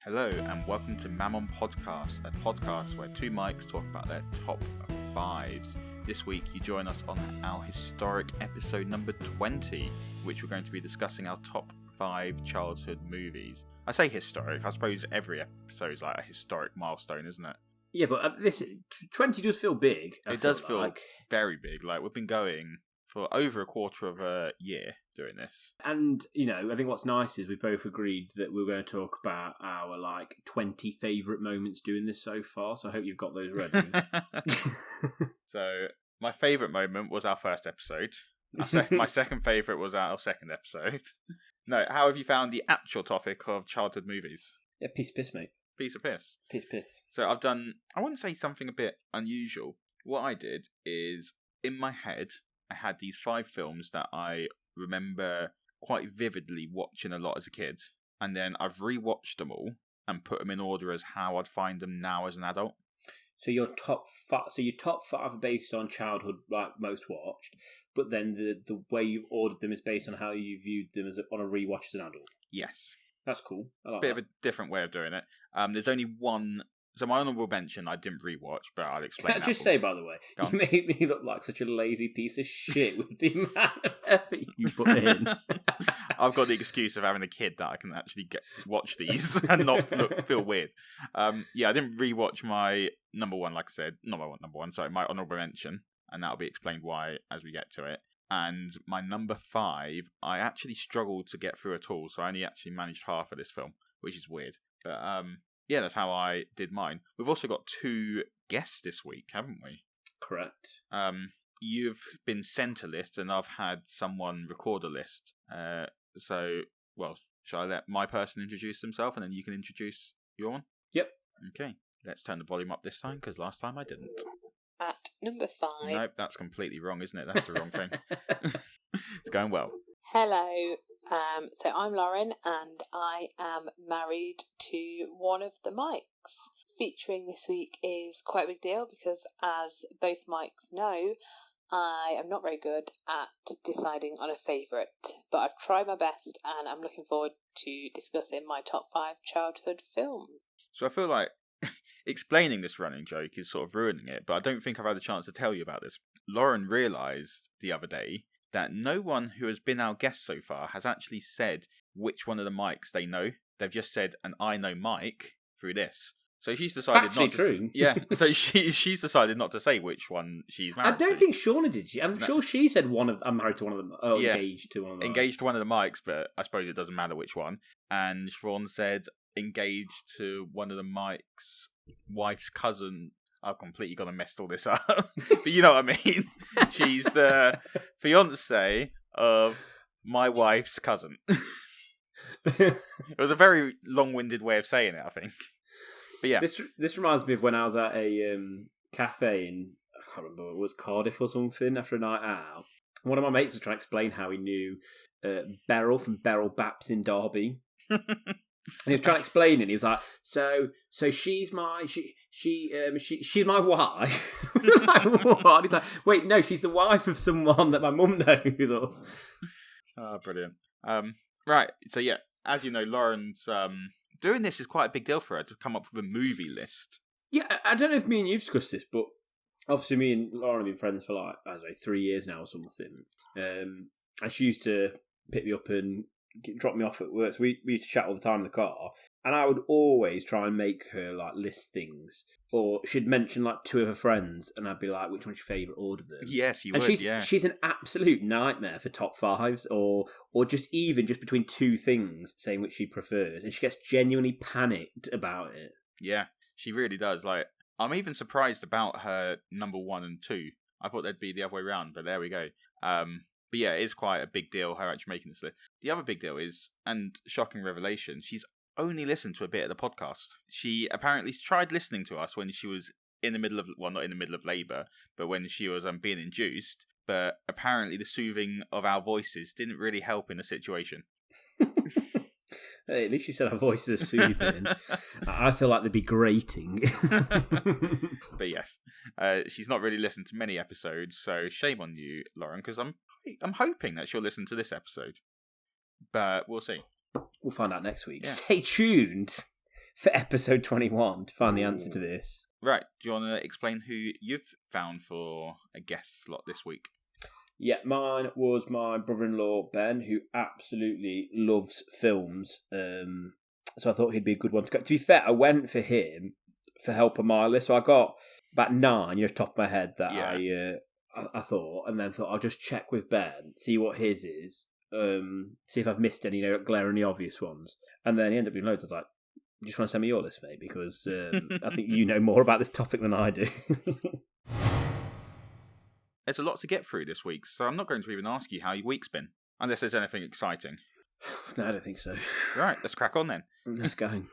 Hello and welcome to Mammon Podcast, a podcast where two mics talk about their top fives. This week you join us on our historic episode number 20, which we're going to be discussing our top 5 childhood movies. I say historic, I suppose every episode is like a historic milestone, isn't it? Yeah, but this 20 does feel big. It does feel very big. Like, we've been going for over a quarter of a year doing this. And, I think what's nice is we both agreed that we're going to talk about our, 20 favourite moments doing this so far, so I hope you've got those ready. So, my favourite moment was our first episode. My second favourite was our second episode. No, how have you found the actual topic of childhood movies? Yeah, piece of piss, mate. Piece of piss. Piece of piss. So I've done, I wouldn't say something a bit unusual. What I did is, in my head, I had these 5 films that I remember quite vividly watching a lot as a kid. And then I've rewatched them all and put them in order as how I'd find them now as an adult. So your top 5 are based on childhood, most watched, but then the way you've ordered them is based on how you viewed them on a rewatch as an adult. Yes. That's cool. I like Bit of a different way of doing it. There's only one. So my honourable mention I didn't rewatch, but I'll explain. Can I just say, by the way, you made me look like such a lazy piece of shit with the amount of effort you put in. I've got the excuse of having a kid that I can actually watch these and not feel weird. I didn't rewatch my number one, like I said, not my number one, sorry, my honourable mention, and that'll be explained why as we get to it. And my number 5, I actually struggled to get through at all, so I only actually managed half of this film, which is weird. But that's how I did mine. We've also got 2 guests this week, haven't we? Correct. You've been sent a list, and I've had someone record a list. Shall I let my person introduce themselves, and then you can introduce your one? Yep. Okay, let's turn the volume up this time, because last time I didn't. At number 5. Nope, that's completely wrong, isn't it? That's the wrong thing. It's going well. Hello. So I'm Lauren, and I am married to one of the mics. Featuring this week is quite a big deal because, as both mics know, I am not very good at deciding on a favourite, but I've tried my best, and I'm looking forward to discussing my top 5 childhood films. So I feel like explaining this running joke is sort of ruining it, but I don't think I've had a chance to tell you about this. Lauren realised the other day that no one who has been our guest so far has actually said which one of the mics they know. They've just said, and I know Mike through this. So she's decided Factually not to. True. Yeah. So she's decided not to say which one she's married. I don't think Shauna did. I'm sure she said I'm married to one of them. Oh, Yeah. engaged to one of them. Engaged to one of the mics, but I suppose it doesn't matter which one. And Siobhan said engaged to one of the mics' wife's cousin. I've completely gonna mess all this up, but you know what I mean. She's the fiance of my wife's cousin. It was a very long-winded way of saying it, I think. But yeah, this reminds me of when I was at a cafe in, I can't remember, it was Cardiff or something, after a night out. One of my mates was trying to explain how he knew Beryl from Beryl Baps in Derby. And he was trying to explain it. And he was like, "So she's my she's my wife." Like, what? He's like, "Wait, no, she's the wife of someone that my mum knows." Oh, brilliant. Right. So yeah, as you know, Lauren's doing this is quite a big deal for her to come up with a movie list. Yeah, I don't know if me and you've discussed this, but obviously me and Lauren have been friends for 3 years now or something. And she used to pick me up and drop me off at work. So we used to chat all the time in the car, and I would always try and make her list things, or she'd mention 2 of her friends, and I'd be like, "Which one's your favourite? Order them." Yes, you and would. She's an absolute nightmare for top 5s, or just between 2 things, saying which she prefers, and she gets genuinely panicked about it. Yeah, she really does. I'm even surprised about her number 1 and 2. I thought they'd be the other way around, but there we go. But yeah, it is quite a big deal, her actually making this list. The other big deal is, and shocking revelation, she's only listened to a bit of the podcast. She apparently tried listening to us when she was in the middle of, not in the middle of labour, but when she was being induced. But apparently the soothing of our voices didn't really help in the situation. Hey, at least she said our voices are soothing. I feel like they'd be grating. But yes, she's not really listened to many episodes, so shame on you, Lauren, because I'm hoping that she'll listen to this episode. But we'll see. We'll find out next week. Yeah. Stay tuned for episode 21 to find the answer to this. Right. Do you want to explain who you've found for a guest slot this week? Yeah, mine was my brother-in-law, Ben, who absolutely loves films. So I thought he'd be a good one to go. To be fair, I went for him for help on my list. So I got about 9, top of my head, that I thought, and then thought I'll just check with Ben, see what his is, see if I've missed any glaringly obvious ones. And then he ended up doing loads. I was like, you just want to send me your list, mate, because I think you know more about this topic than I do. There's a lot to get through this week, so I'm not going to even ask you how your week's been, unless there's anything exciting. No, I don't think so. Right, let's crack on then. Let's go.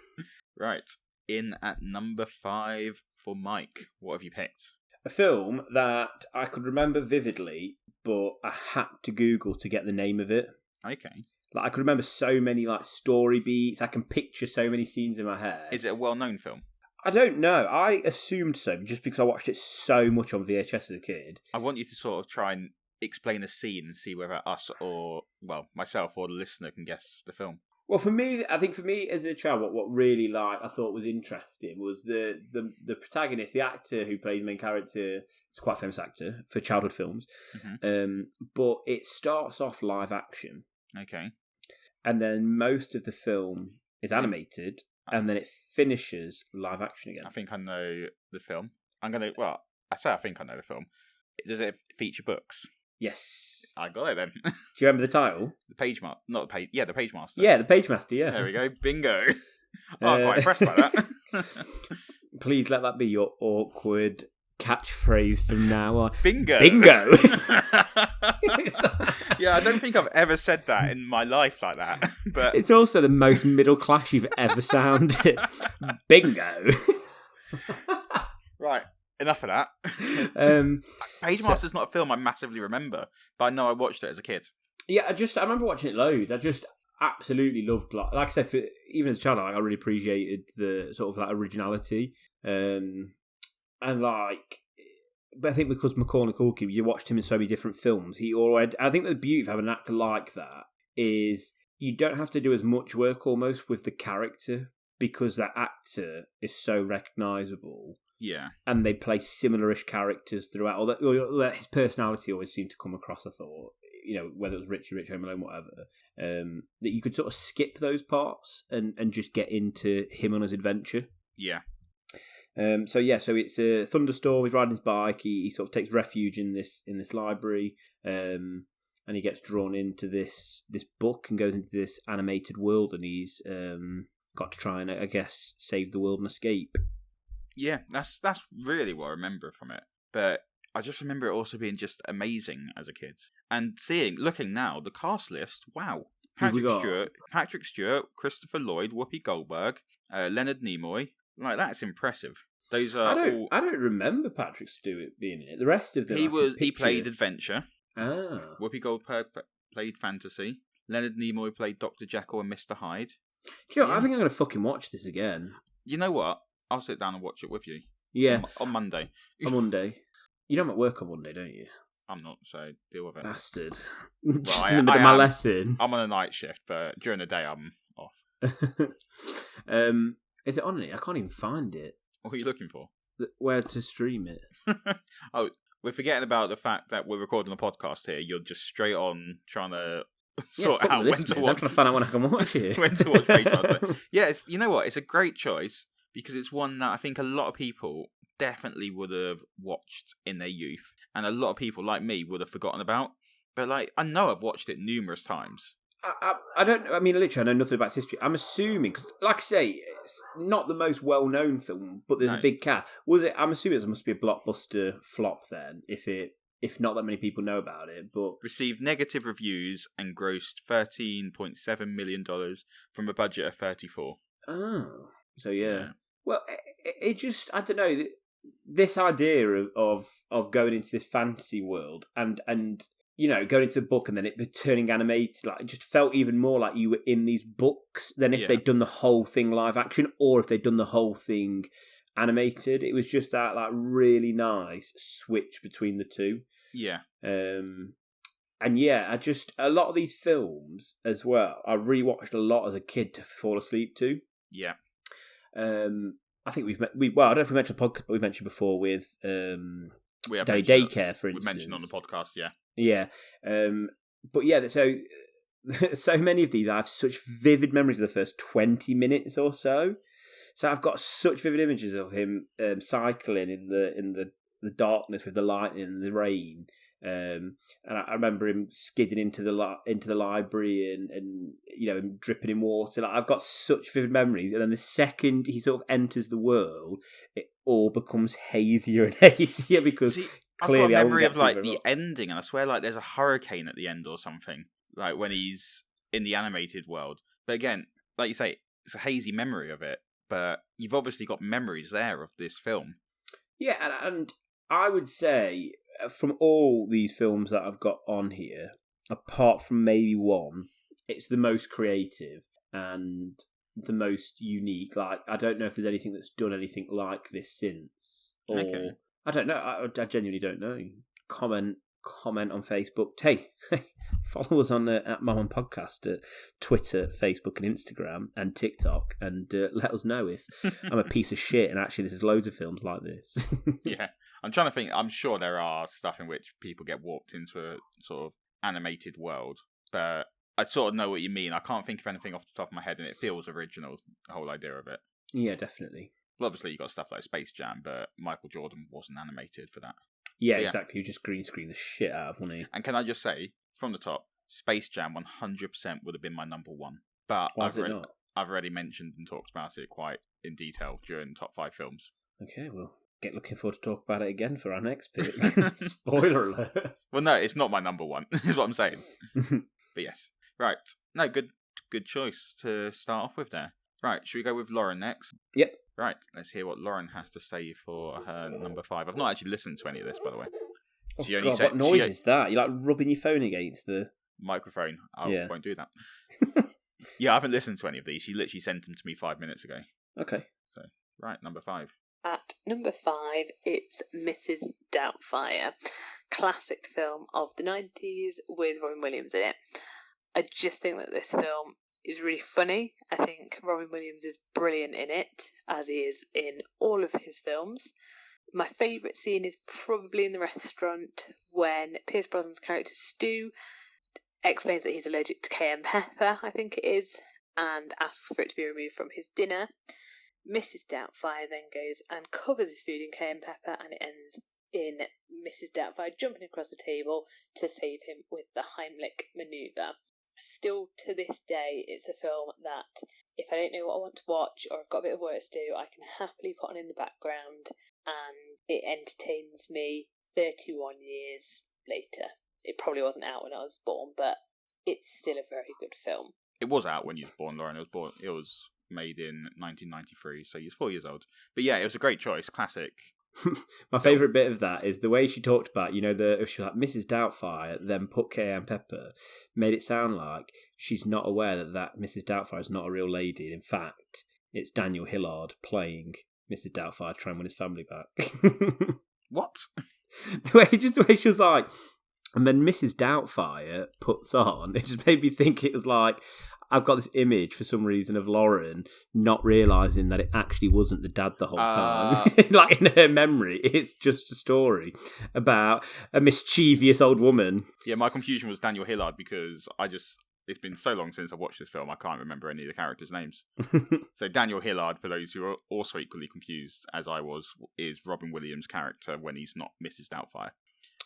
Right, in at number 5 for Mike, what have you picked? A film that I could remember vividly, but I had to Google to get the name of it. Okay. Like I could remember so many story beats. I can picture so many scenes in my head. Is it a well-known film? I don't know. I assumed so, just because I watched it so much on VHS as a kid. I want you to sort of try and explain a scene and see whether us or, well, myself or the listener can guess the film. Well, I think for me as a child, what really I thought was interesting was the protagonist, the actor who plays the main character. He's quite a famous actor for childhood films. Mm-hmm. But it starts off live action. Okay. And then most of the film is animated. And then it finishes live action again. I think I know the film. I think I know the film. Does it feature books? Yes. I got it then. Do you remember the title? The Page Master. Not the Page. Yeah, the Page Master. Yeah, the Page Master, yeah. There we go. Bingo. I'm quite impressed by that. Please let that be your awkward catchphrase from now on. Bingo. Bingo. Yeah, I don't think I've ever said that in my life like that. But it's also the most middle class you've ever sounded. Bingo. Right, enough of that. Page Master's not a film I massively remember, but I know I watched it as a kid. Yeah, I remember watching it loads. I just absolutely loved, like I said, even as a child, I really appreciated the sort of originality. But I think because Macaulay Culkin, you watched him in so many different films, I think the beauty of having an actor like that is you don't have to do as much work almost with the character because that actor is so recognisable. Yeah. And they play similar-ish characters throughout. Although his personality always seemed to come across, I thought, whether it was Richie Rich, Home Alone, whatever, that you could sort of skip those parts and just get into him on his adventure. Yeah. So it's a thunderstorm. He's riding his bike. He sort of takes refuge in this library, and he gets drawn into this book and goes into this animated world. And he's got to try and, I guess, save the world and escape. Yeah, that's really what I remember from it. But I just remember it also being just amazing as a kid. And looking now, the cast list. Wow, Patrick Stewart, Christopher Lloyd, Whoopi Goldberg, Leonard Nimoy. Like, that's impressive. Those are I don't remember Patrick Stewart being in it. The rest of them, he played Adventure. Ah. Whoopi Goldberg played Fantasy. Leonard Nimoy played Dr. Jekyll and Mr. Hyde. Do you know, I think I'm going to fucking watch this again. You know what? I'll sit down and watch it with you. Yeah. On Monday. On Monday. You know I'm at work on Monday, don't you? I'm not, so deal with it. Bastard. Well, Just in the middle of my lesson. I'm on a night shift, but during the day I'm off. Is it on it? I can't even find it. What are you looking for? Where to stream it? Oh, we're forgetting about the fact that we're recording a podcast here. You're just straight on trying to sort out when to watch. I'm trying to find out when I can watch it. When to watch Page Master. Yeah, you know what? It's a great choice because it's one that I think a lot of people definitely would have watched in their youth, and a lot of people like me would have forgotten about. But I know I've watched it numerous times. I don't. I mean, literally, I know nothing about its history. I'm assuming, because, like I say, it's not the most well-known film, but there's a big cast. Was it? I'm assuming it must be a blockbuster flop then, if not that many people know about it. But received negative reviews and grossed $13.7 million from a budget of 34. Oh, so yeah. Well, it just, I don't know, this idea of going into this fantasy world and going into the book and then it turning animated, it just felt even more like you were in these books than if they'd done the whole thing live action or if they'd done the whole thing animated. It was just that really nice switch between the two. Yeah. And yeah, a lot of these films as well, I rewatched a lot as a kid to fall asleep to. Yeah. I think well, I don't know if we mentioned the podcast, but we mentioned before with We have Day mentioned Daycare, for we instance. mentioned on the podcast, yeah. Yeah. But yeah, so so many of these, I have such vivid memories of the first 20 minutes or so. So I've got such vivid images of him cycling in the darkness with the lightning and the rain. And I remember him skidding into the library and him dripping in water. Like, I've got such vivid memories. And then the second he sort of enters the world, it all becomes hazier and hazier because clearly I've got a memory of like the ending, and I swear like there's a hurricane at the end or something, like when he's in the animated world. But again, like you say, it's a hazy memory of it. But you've obviously got memories there of this film. Yeah, and I would say from all these films that I've got on here, apart from maybe one, it's the most creative and the most unique. Like, I don't know if there's anything that's done anything like this since. Or, okay. I don't know. I genuinely don't know. Comment on Facebook. Hey, follow us on at Mum and Podcast at Twitter, Facebook, and Instagram, and TikTok, and let us know if I'm a piece of shit. And actually, there's loads of films like this. Yeah, I'm trying to think. I'm sure there are stuff in which people get warped into a sort of animated world, but I sort of know what you mean. I can't think of anything off the top of my head, and it feels original. The whole idea of it. Yeah, definitely. Well, obviously, you got stuff like Space Jam, but Michael Jordan wasn't animated for that. Yeah, exactly. You just green screen the shit out of, wasn't he? And can I just say, from the top, Space Jam 100% would have been my number one. But I've already mentioned and talked about it quite in detail during the top 5 films. Okay, well, get looking forward to talk about it again for our next pick. Spoiler alert. Well, no, it's not my number one, is what I'm saying. But yes. Right. No, good choice to start off with there. Right, should we go with Lauren next? Yep. Right, let's hear what Lauren has to say for her number 5. I've not actually listened to any of this, by the way. Oh, God, what noise is that? You're like rubbing your phone against the microphone. I won't do that. Yeah, I haven't listened to any of these. She literally sent them to me 5 minutes ago. Okay. So, right, number 5. At number 5, it's Mrs. Doubtfire. Classic film of the 90s with Robin Williams in it. I just think that this film is really funny. I think Robin Williams is brilliant in it, as he is in all of his films. My favourite scene is probably in the restaurant when Pierce Brosnan's character Stu explains that he's allergic to cayenne pepper, I think it is, and asks for it to be removed from his dinner. Mrs. Doubtfire then goes and covers his food in cayenne pepper, and it ends in Mrs. Doubtfire jumping across the table to save him with the Heimlich manoeuvre. Still to this day, it's a film that if I don't know what I want to watch or I've got a bit of work to do, I can happily put on in the background and it entertains me 31 years later. It probably wasn't out when I was born, but it's still a very good film. It was out when you was born, Lauren. It was made in 1993, so you're 4 years old. But yeah, it was a great choice. Classic. My favourite bit of that is the way she talked about, she was like, Mrs. Doubtfire, then put cayenne pepper, made it sound like she's not aware that Mrs. Doubtfire is not a real lady. In fact, it's Daniel Hillard playing Mrs. Doubtfire trying to win his family back. What? The way she was like, and then Mrs. Doubtfire puts on, it just made me think it was like, I've got this image for some reason of Lauren not realising that it actually wasn't the dad the whole time. Like in her memory, it's just a story about a mischievous old woman. Yeah, my confusion was Daniel Hillard because it's been so long since I watched this film, I can't remember any of the characters' names. So Daniel Hillard, for those who are also equally confused as I was, is Robin Williams' character when he's not Mrs. Doubtfire.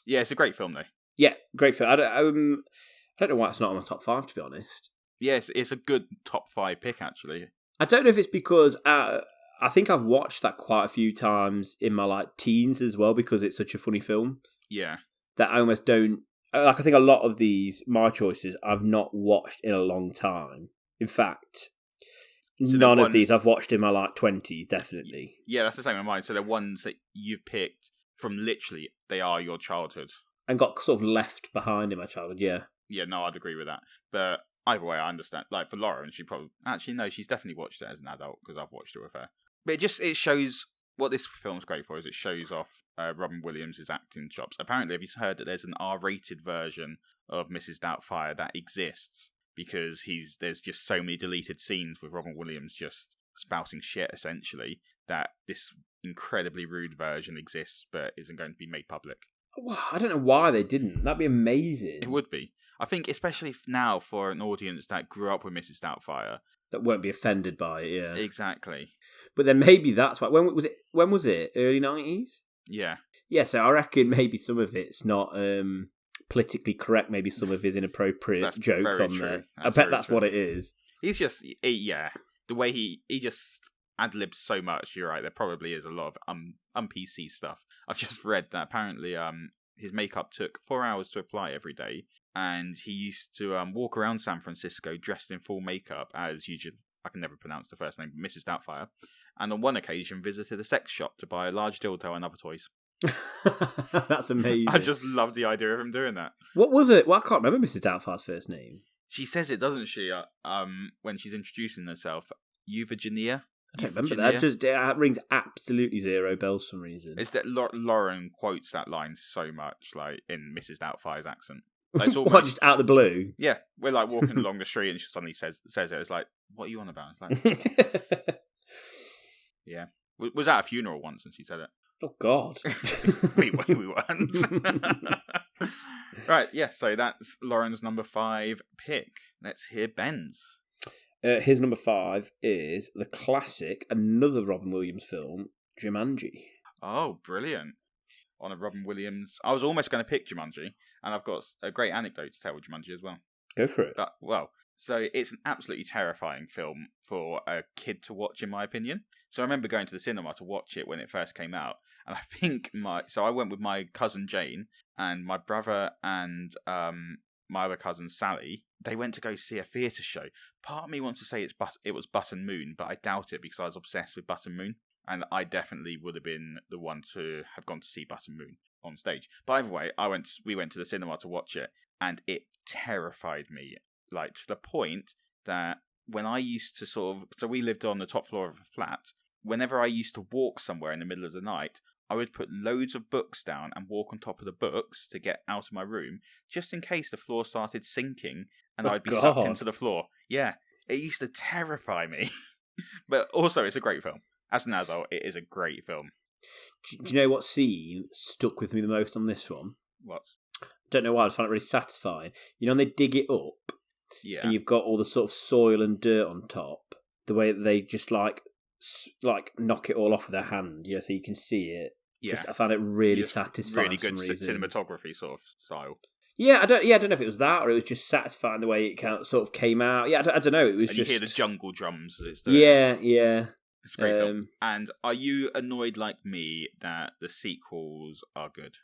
Yeah, it's a great film though. Yeah, great film. I don't know why it's not on my top 5, to be honest. Yes, it's a good top 5 pick, actually. I don't know if it's because I think I've watched that quite a few times in my teens as well because it's such a funny film. Yeah. That I almost don't... I think a lot of my choices, I've not watched in a long time. In fact, none of these I've watched in my 20s, definitely. Yeah, that's the same with mine. So they're ones that you've picked from literally, they are your childhood. And got sort of left behind in my childhood, yeah. Yeah, no, I'd agree with that. But... either way, I understand. Like, for Lauren, she probably... Actually, no, she's definitely watched it as an adult, because I've watched it with her. But it shows... What this film's great for is it shows off Robin Williams' acting chops. Apparently, have you heard that there's an R-rated version of Mrs. Doubtfire that exists? Because there's just so many deleted scenes with Robin Williams just spouting shit essentially that this incredibly rude version exists but isn't going to be made public. Well, I don't know why they didn't. That'd be amazing. It would be. I think especially now for an audience that grew up with Mrs. Doubtfire. That won't be offended by it, yeah. Exactly. But then maybe that's why. When was it? Early 90s? Yeah. Yeah, so I reckon maybe some of it's not politically correct. Maybe some of his inappropriate jokes on there. I bet that's what it is. He's just, the way he just ad-libs so much, you're right, there probably is a lot of un-PC stuff. I've just read that apparently his makeup took 4 hours to apply every day, and he used to walk around San Francisco dressed in full makeup as usual. I can never pronounce the first name, Mrs. Doubtfire, and on one occasion visited a sex shop to buy a large dildo and other toys. That's amazing. I just love the idea of him doing that. What was it? Well, I can't remember Mrs. Doubtfire's first name. She says it, doesn't she? When she's introducing herself, Euphigenia. I don't remember that. That rings absolutely zero bells for some reason. It's that Lauren quotes that line so much, like in Mrs. Doubtfire's accent. Like, what, just out of the blue? Yeah, we're like walking along the street and she suddenly says it. It's like, what are you on about? It's like, yeah. Was at a funeral once and she said it. Oh, God. we weren't. Right, yeah, so that's Lauren's number 5 pick. Let's hear Ben's. His number 5 is the classic, another Robin Williams film, Jumanji. Oh, brilliant. On a Robin Williams. I was almost going to pick Jumanji, and I've got a great anecdote to tell with Jumanji as well. Go for it. So it's an absolutely terrifying film for a kid to watch, in my opinion. So I remember going to the cinema to watch it when it first came out, and I think I went with my cousin Jane and my brother and my other cousin Sally. They went to go see a theatre show. Part of me wants to say it was Button Moon, but I doubt it because I was obsessed with Button Moon, and I definitely would have been the one to have gone to see Button Moon on stage. But either way, we went to the cinema to watch it, and it terrified me, like to the point that when I used to so we lived on the top floor of a flat. Whenever I used to walk somewhere in the middle of the night, I would put loads of books down and walk on top of the books to get out of my room, just in case the floor started sinking and I'd be sucked into the floor. Yeah, it used to terrify me. But also, it's a great film. As an adult, it is a great film. Do you know what scene stuck with me the most on this one? What? Don't know why, I just found it really satisfying. You know when they dig it up, and you've got all the sort of soil and dirt on top, the way that they just like knock it all off with their hand, so you can see it. Yeah, I found it really satisfying. Really good cinematography sort of style. Yeah, I don't know if it was that or it was just satisfying the way it sort of came out. Yeah, I don't know. It was and just you hear the jungle drums. It's yeah. It's a great film. And are you annoyed like me that the sequels are good?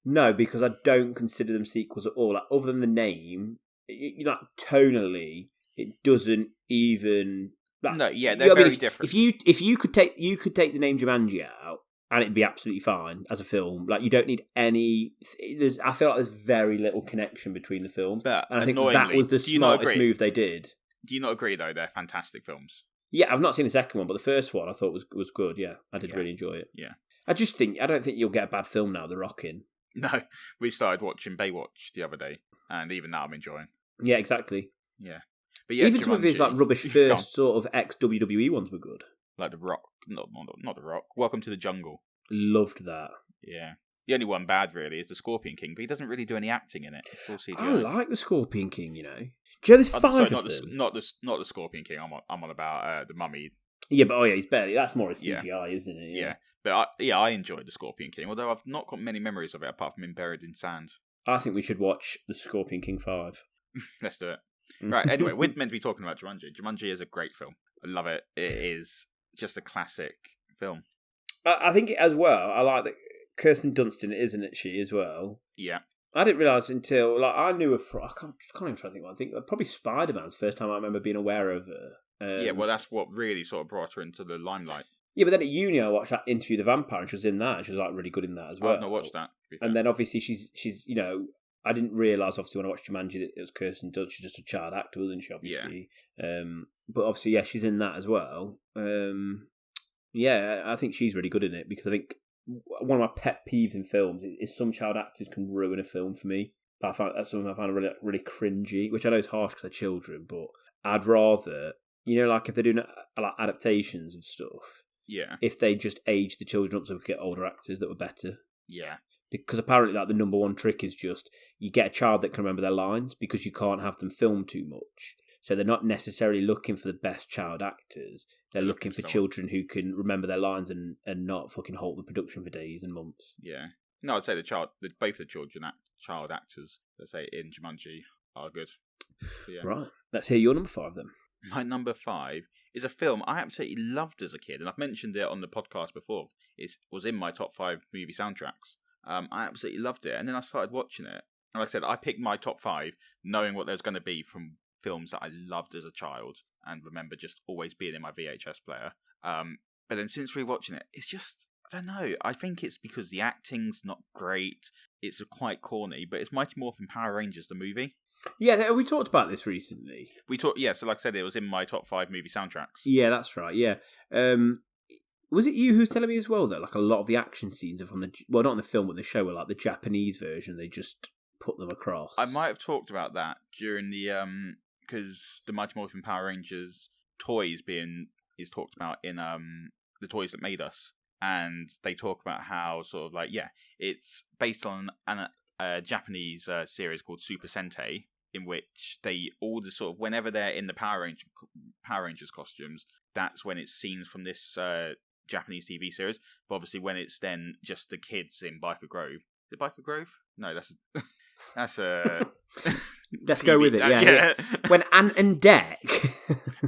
No, because I don't consider them sequels at all. Like, other than the name, tonally, it doesn't even. No, yeah, they're very different. If you could take the name Jumanji out, and it'd be absolutely fine as a film. Like, you don't need any. I feel like there's very little connection between the films, and I think that was the smartest move they did. Do you not agree though? They're fantastic films. Yeah, I've not seen the second one, but the first one I thought was good. Yeah, I did really enjoy it. Yeah, I don't think you'll get a bad film now. The Rock in. No, we started watching Baywatch the other day, and even that I'm enjoying. Yeah, exactly. Yeah. But yeah, even some of his rubbish first sort of ex-WWE ones were good. Like The Rock. Not The Rock. Welcome to the Jungle. Loved that. Yeah. The only one bad, really, is the Scorpion King, but he doesn't really do any acting in it. It's all CGI. I like the Scorpion King, Do you know there's 5 of them? Not the Scorpion King. I'm on about the Mummy. Yeah, but he's barely. That's more a CGI, isn't it? Yeah. But I enjoyed the Scorpion King, although I've not got many memories of it apart from him buried in sand. I think we should watch the Scorpion King 5. Let's do it. Right, anyway, we're meant to be talking about Jumanji. Jumanji is a great film. I love it. It is just a classic film. I think as well, I like that Kirsten Dunst, isn't it, she as well? Yeah. I didn't realise until, I knew her from, I can't even try to think what I think. Probably Spider-Man's the first time I remember being aware of her. Yeah, well, that's what really sort of brought her into the limelight. Yeah, but then at uni I watched that Interview with the Vampire and she was in that. She was really good in that as well. I've not watched that. And then obviously she's I didn't realise, obviously, when I watched Jumanji that it was Kirsten Dunst. She's just a child actor, wasn't she, obviously? Yeah. But obviously, yeah, she's in that as well. Yeah, I think she's really good in it because I think one of my pet peeves in films is some child actors can ruin a film for me. That's something I find really, really cringy, which I know is harsh because they're children, but I'd rather You know, like if they're doing like adaptations of stuff, Yeah. if they just age the children up so we could get older actors that were better. Yeah. Because apparently, like the number one trick is just you get a child that can remember their lines because you can't have them film too much. So they're not necessarily looking for the best child actors. They're looking for children who can remember their lines and not fucking halt the production for days and months. Yeah. No, I'd say both the child actors, let's say in Jumanji, are good. So, yeah. Right. Let's hear your number 5 then. My number 5 is a film I absolutely loved as a kid, and I've mentioned it on the podcast before. It was in my top 5 movie soundtracks. I absolutely loved it, and then I started watching it. And like I said, I picked my top 5 knowing what there's going to be from films that I loved as a child and remember just always being in my VHS player. But then since rewatching it, it's just, I don't know, I think it's because the acting's not great, it's quite corny, but it's Mighty Morphin Power Rangers, the movie. Yeah, we talked about this recently. So like I said, it was in my top 5 movie soundtracks. Yeah, that's right, yeah. Was it you who's telling me as well that like a lot of the action scenes are from not in the film but the show were like the Japanese version, they just put them across? I might have talked about that during the because the Mighty Morphin Power Rangers toys is talked about in the Toys That Made Us, and they talk about how sort of like it's based on a Japanese series called Super Sentai, in which they all the sort of whenever they're in the Power Rangers costumes, that's when it's scenes from this Japanese TV series. But obviously, when it's then just the kids in Biker Grove, is it Biker Grove? No, that's a. Let's go with it. Yeah. When Ant and Dec.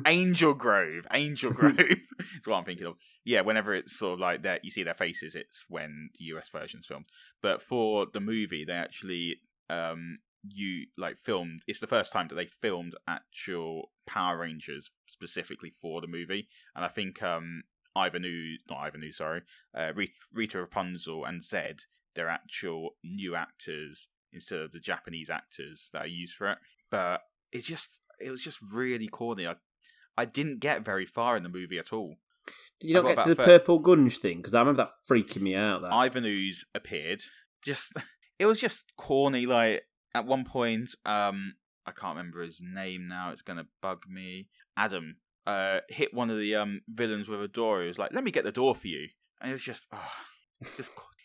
Angel Grove is what I'm thinking of. Yeah, whenever it's sort of like that, you see their faces. It's when the US version's filmed. But for the movie, they actually filmed. It's the first time that they filmed actual Power Rangers specifically for the movie, and I think Rita Rapunzel and Zed, they're actual new actors instead of the Japanese actors that are used for it. But it was just really corny. I didn't get very far in the movie at all. Did you not get to the purple gunge thing? Because I remember that freaking me out. That Ivan Ooze appeared. It was just corny. Like at one point, I can't remember his name now. It's gonna bug me. Adam hit one of the villains with a door. He was like, "Let me get the door for you," and it was just,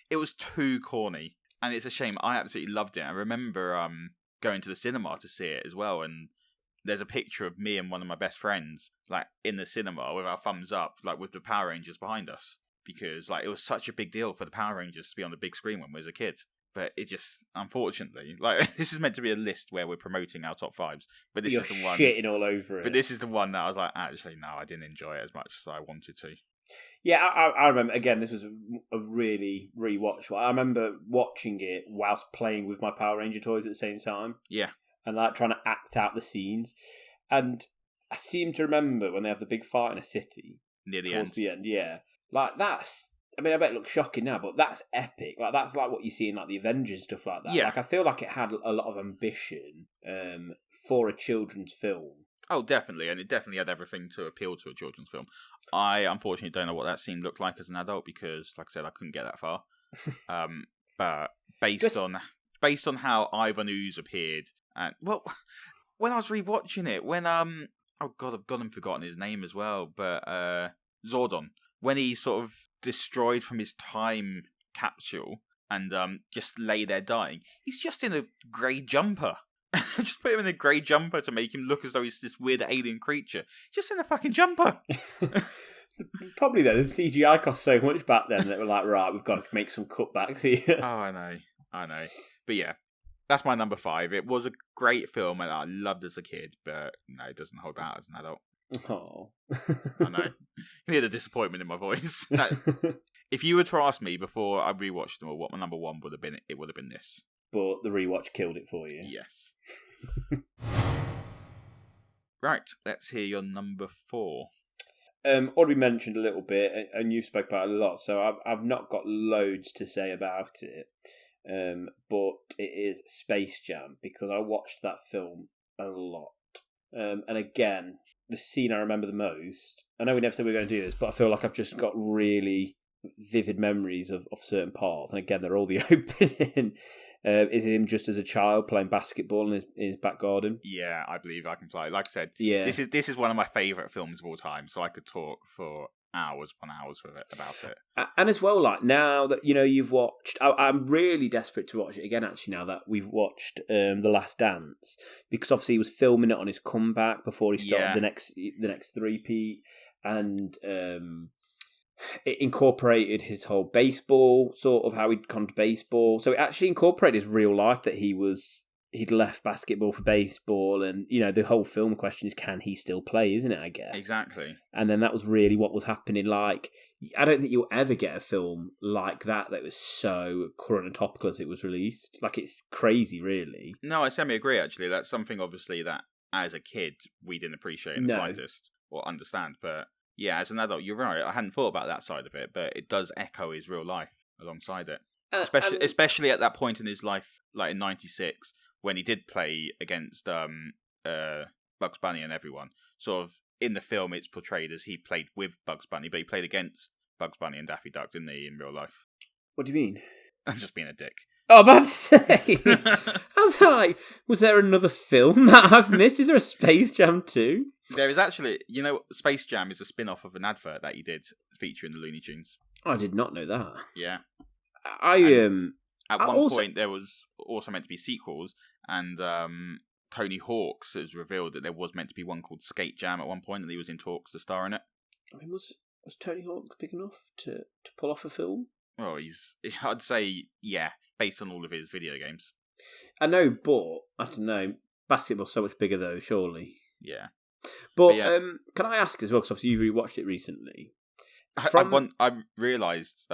it was too corny. And it's a shame. I absolutely loved it. I remember going to the cinema to see it as well. And there's a picture of me and one of my best friends, like in the cinema with our thumbs up, like with the Power Rangers behind us, because like it was such a big deal for the Power Rangers to be on the big screen when we was a kid. But it just, unfortunately, like this is meant to be a list where we're promoting our top 5s, but this is the one shitting all over it. But this is the one that I was like, actually, no, I didn't enjoy it as much as I wanted to. Yeah, I remember, again, this was a really rewatch. I remember watching it whilst playing with my Power Ranger toys at the same time. Yeah. And like trying to act out the scenes. And I seem to remember when they have the big fight in a city. Near the towards end. the end, yeah. Like that's, I mean, I bet it looks shocking now, but that's epic. Like that's like what you see in like the Avengers and stuff like that. Yeah. Like I feel like it had a lot of ambition for a children's film. Oh, definitely, and it definitely had everything to appeal to a children's film. I unfortunately don't know what that scene looked like as an adult because, like I said, I couldn't get that far. But based on how Ivan Ooze appeared, and when I was rewatching it, when oh god, I've gone and forgotten his name as well, but Zordon, when he sort of destroyed from his time capsule and just lay there dying, he's just in a grey jumper. Just put him in a grey jumper to make him look as though he's this weird alien creature. Just in a fucking jumper. Probably though, the CGI cost so much back then that we're like, right, we've got to make some cutbacks here. Oh, I know. But yeah, that's my number 5. It was a great film and I loved as a kid, but no, it doesn't hold out as an adult. Oh, I know. You can hear the disappointment in my voice. If you were to ask me before I rewatched them all what my number 1 would have been, it would have been this. But the rewatch killed it for you. Yes. Right, let's hear your number 4. Already mentioned a little bit, and you spoke about it a lot, so I've not got loads to say about it. But it is Space Jam, because I watched that film a lot. And again, the scene I remember the most, I know we never said we were going to do this, but I feel like I've just got really vivid memories of certain parts, and again, they're all the opening. Is him just as a child playing basketball in his back garden. Yeah, I Believe I Can Fly. Like I said, Yeah. this is one of my favourite films of all time, so I could talk for hours upon hours with it about it. And as well, like now that you've watched, I'm really desperate to watch it again. Actually, now that we've watched The Last Dance, because obviously he was filming it on his comeback before he started the next three-peat, and it incorporated his whole baseball, sort of how he'd gone to baseball. So it actually incorporated his real life, that he'd left basketball for baseball, and the whole film question is, can he still play, isn't it, I guess? Exactly. And then that was really what was happening. Like, I don't think you'll ever get a film like that was so current and topical as it was released. Like, it's crazy, really. No, I semi-agree, actually. That's something, obviously, that as a kid we didn't appreciate in the slightest or understand. But yeah, as an adult, you're right. I hadn't thought about that side of it, but it does echo his real life alongside it. Especially at that point in his life, like in '96, when he did play against Bugs Bunny and everyone. Sort of in the film, it's portrayed as he played with Bugs Bunny, but he played against Bugs Bunny and Daffy Duck, didn't he, in real life? What do you mean? I'm just being a dick. Oh, I'm about to say, I was like, was there another film that I've missed? Is there a Space Jam 2? There is actually, Space Jam is a spin-off of an advert that he did featuring the Looney Tunes. I did not know that. Yeah. At one point, there was also meant to be sequels, and Tony Hawk's has revealed that there was meant to be one called Skate Jam at one point, and he was in talks to star in it. I mean, was Tony Hawk big enough to pull off a film? Well, I'd say, yeah, based on all of his video games. I know, but I don't know. Basketball's so much bigger, though, surely. Yeah. But yeah. Can I ask as well, because obviously you've rewatched it recently. I realised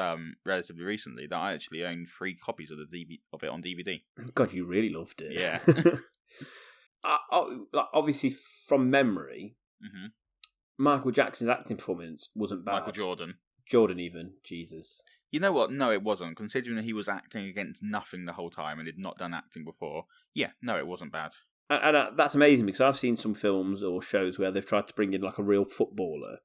relatively recently that I actually own 3 copies of it on DVD. God, you really loved it. Yeah. Obviously, from memory, mm-hmm. Michael Jackson's acting performance wasn't bad. Michael Jordan. Jordan even. Jesus. You know what? No, it wasn't. Considering that he was acting against nothing the whole time and had not done acting before. Yeah, no, it wasn't bad. And that's amazing, because I've seen some films or shows where they've tried to bring in like a real footballer.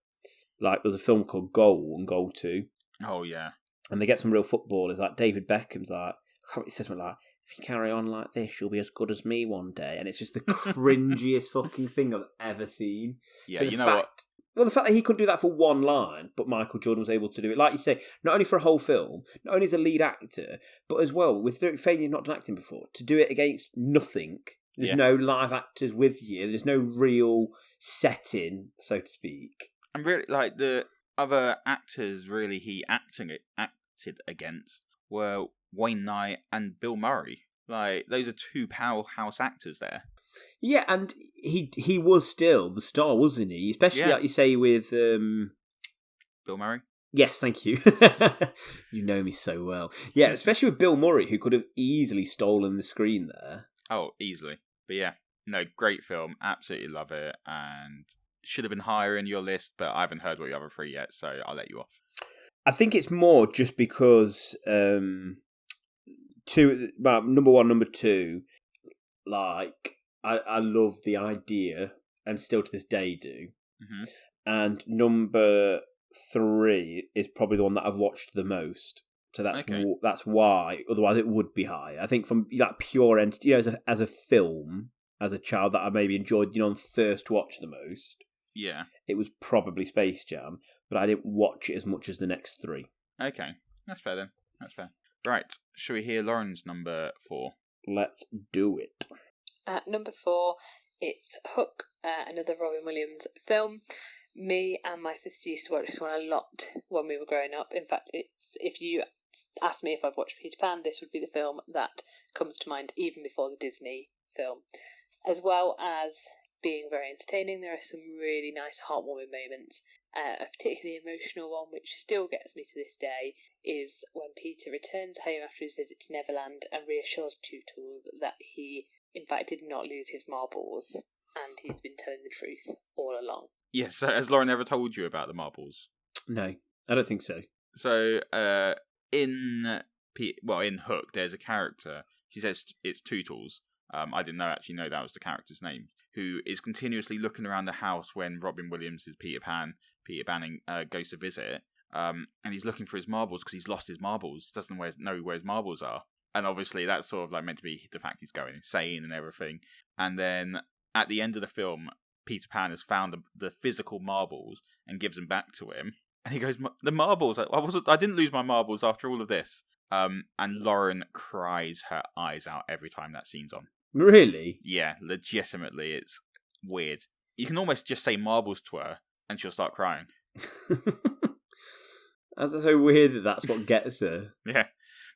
Like, there's a film called Goal and Goal 2. Oh, yeah. And they get some real footballers, like David Beckham's like, he says something like, if you carry on like this, you'll be as good as me one day. And it's just the cringiest fucking thing I've ever seen. Yeah, so you know what? Well, the fact that he couldn't do that for one line, but Michael Jordan was able to do it, like you say, not only for a whole film, not only as a lead actor, but as well, with failing not done acting before, to do it against nothing. There's no live actors with you. There's no real setting, so to speak. And really, like, the other actors really he acted against were Wayne Knight and Bill Murray. Like, those are 2 powerhouse actors there. Yeah, and he was still the star, wasn't he? Especially, like you say, with Bill Murray? Yes, thank you. You know me so well. Yeah, especially with Bill Murray, who could have easily stolen the screen there. Oh, easily. But yeah, no, great film. Absolutely love it. And should have been higher in your list, but I haven't heard what your other 3 yet, so I'll let you off. I think it's more just because number 1, number 2, like, I love the idea, and still to this day do. Mm-hmm. And number 3 is probably the one that I've watched the most. So that's why. Otherwise, it would be high. I think from that pure entity, as a film, as a child that I maybe enjoyed, on first watch the most. Yeah, it was probably Space Jam, but I didn't watch it as much as the next 3. Okay, that's fair then. That's fair. Right, shall we hear Lauren's number 4? Let's do it. At number 4, it's Hook, another Robin Williams film. Me and my sister used to watch this one a lot when we were growing up. In fact, if you ask me if I've watched Peter Pan, this would be the film that comes to mind even before the Disney film. As well as being very entertaining, there are some really nice heartwarming moments. A particularly emotional one, which still gets me to this day, is when Peter returns home after his visit to Neverland and reassures Tootles that he, in fact, did not lose his marbles, and he's been telling the truth all along. Yes, so has Lauren ever told you about the marbles? No, I don't think so. So, in Hook, there's a character, she says it's Tootles, I didn't actually know that was the character's name, who is continuously looking around the house when Robin Williams' Peter Banning goes to visit, and he's looking for his marbles because he's lost his marbles. Doesn't know where his marbles are, and obviously that's sort of like meant to be the fact he's going insane and everything. And then at the end of the film, Peter Pan has found the physical marbles and gives them back to him. And he goes, "The marbles! I didn't lose my marbles after all of this." And Lauren cries her eyes out every time that scene's on. Really? Yeah, legitimately, it's weird. You can almost just say marbles to her, and she'll start crying. That's so weird that that's what gets her. Yeah.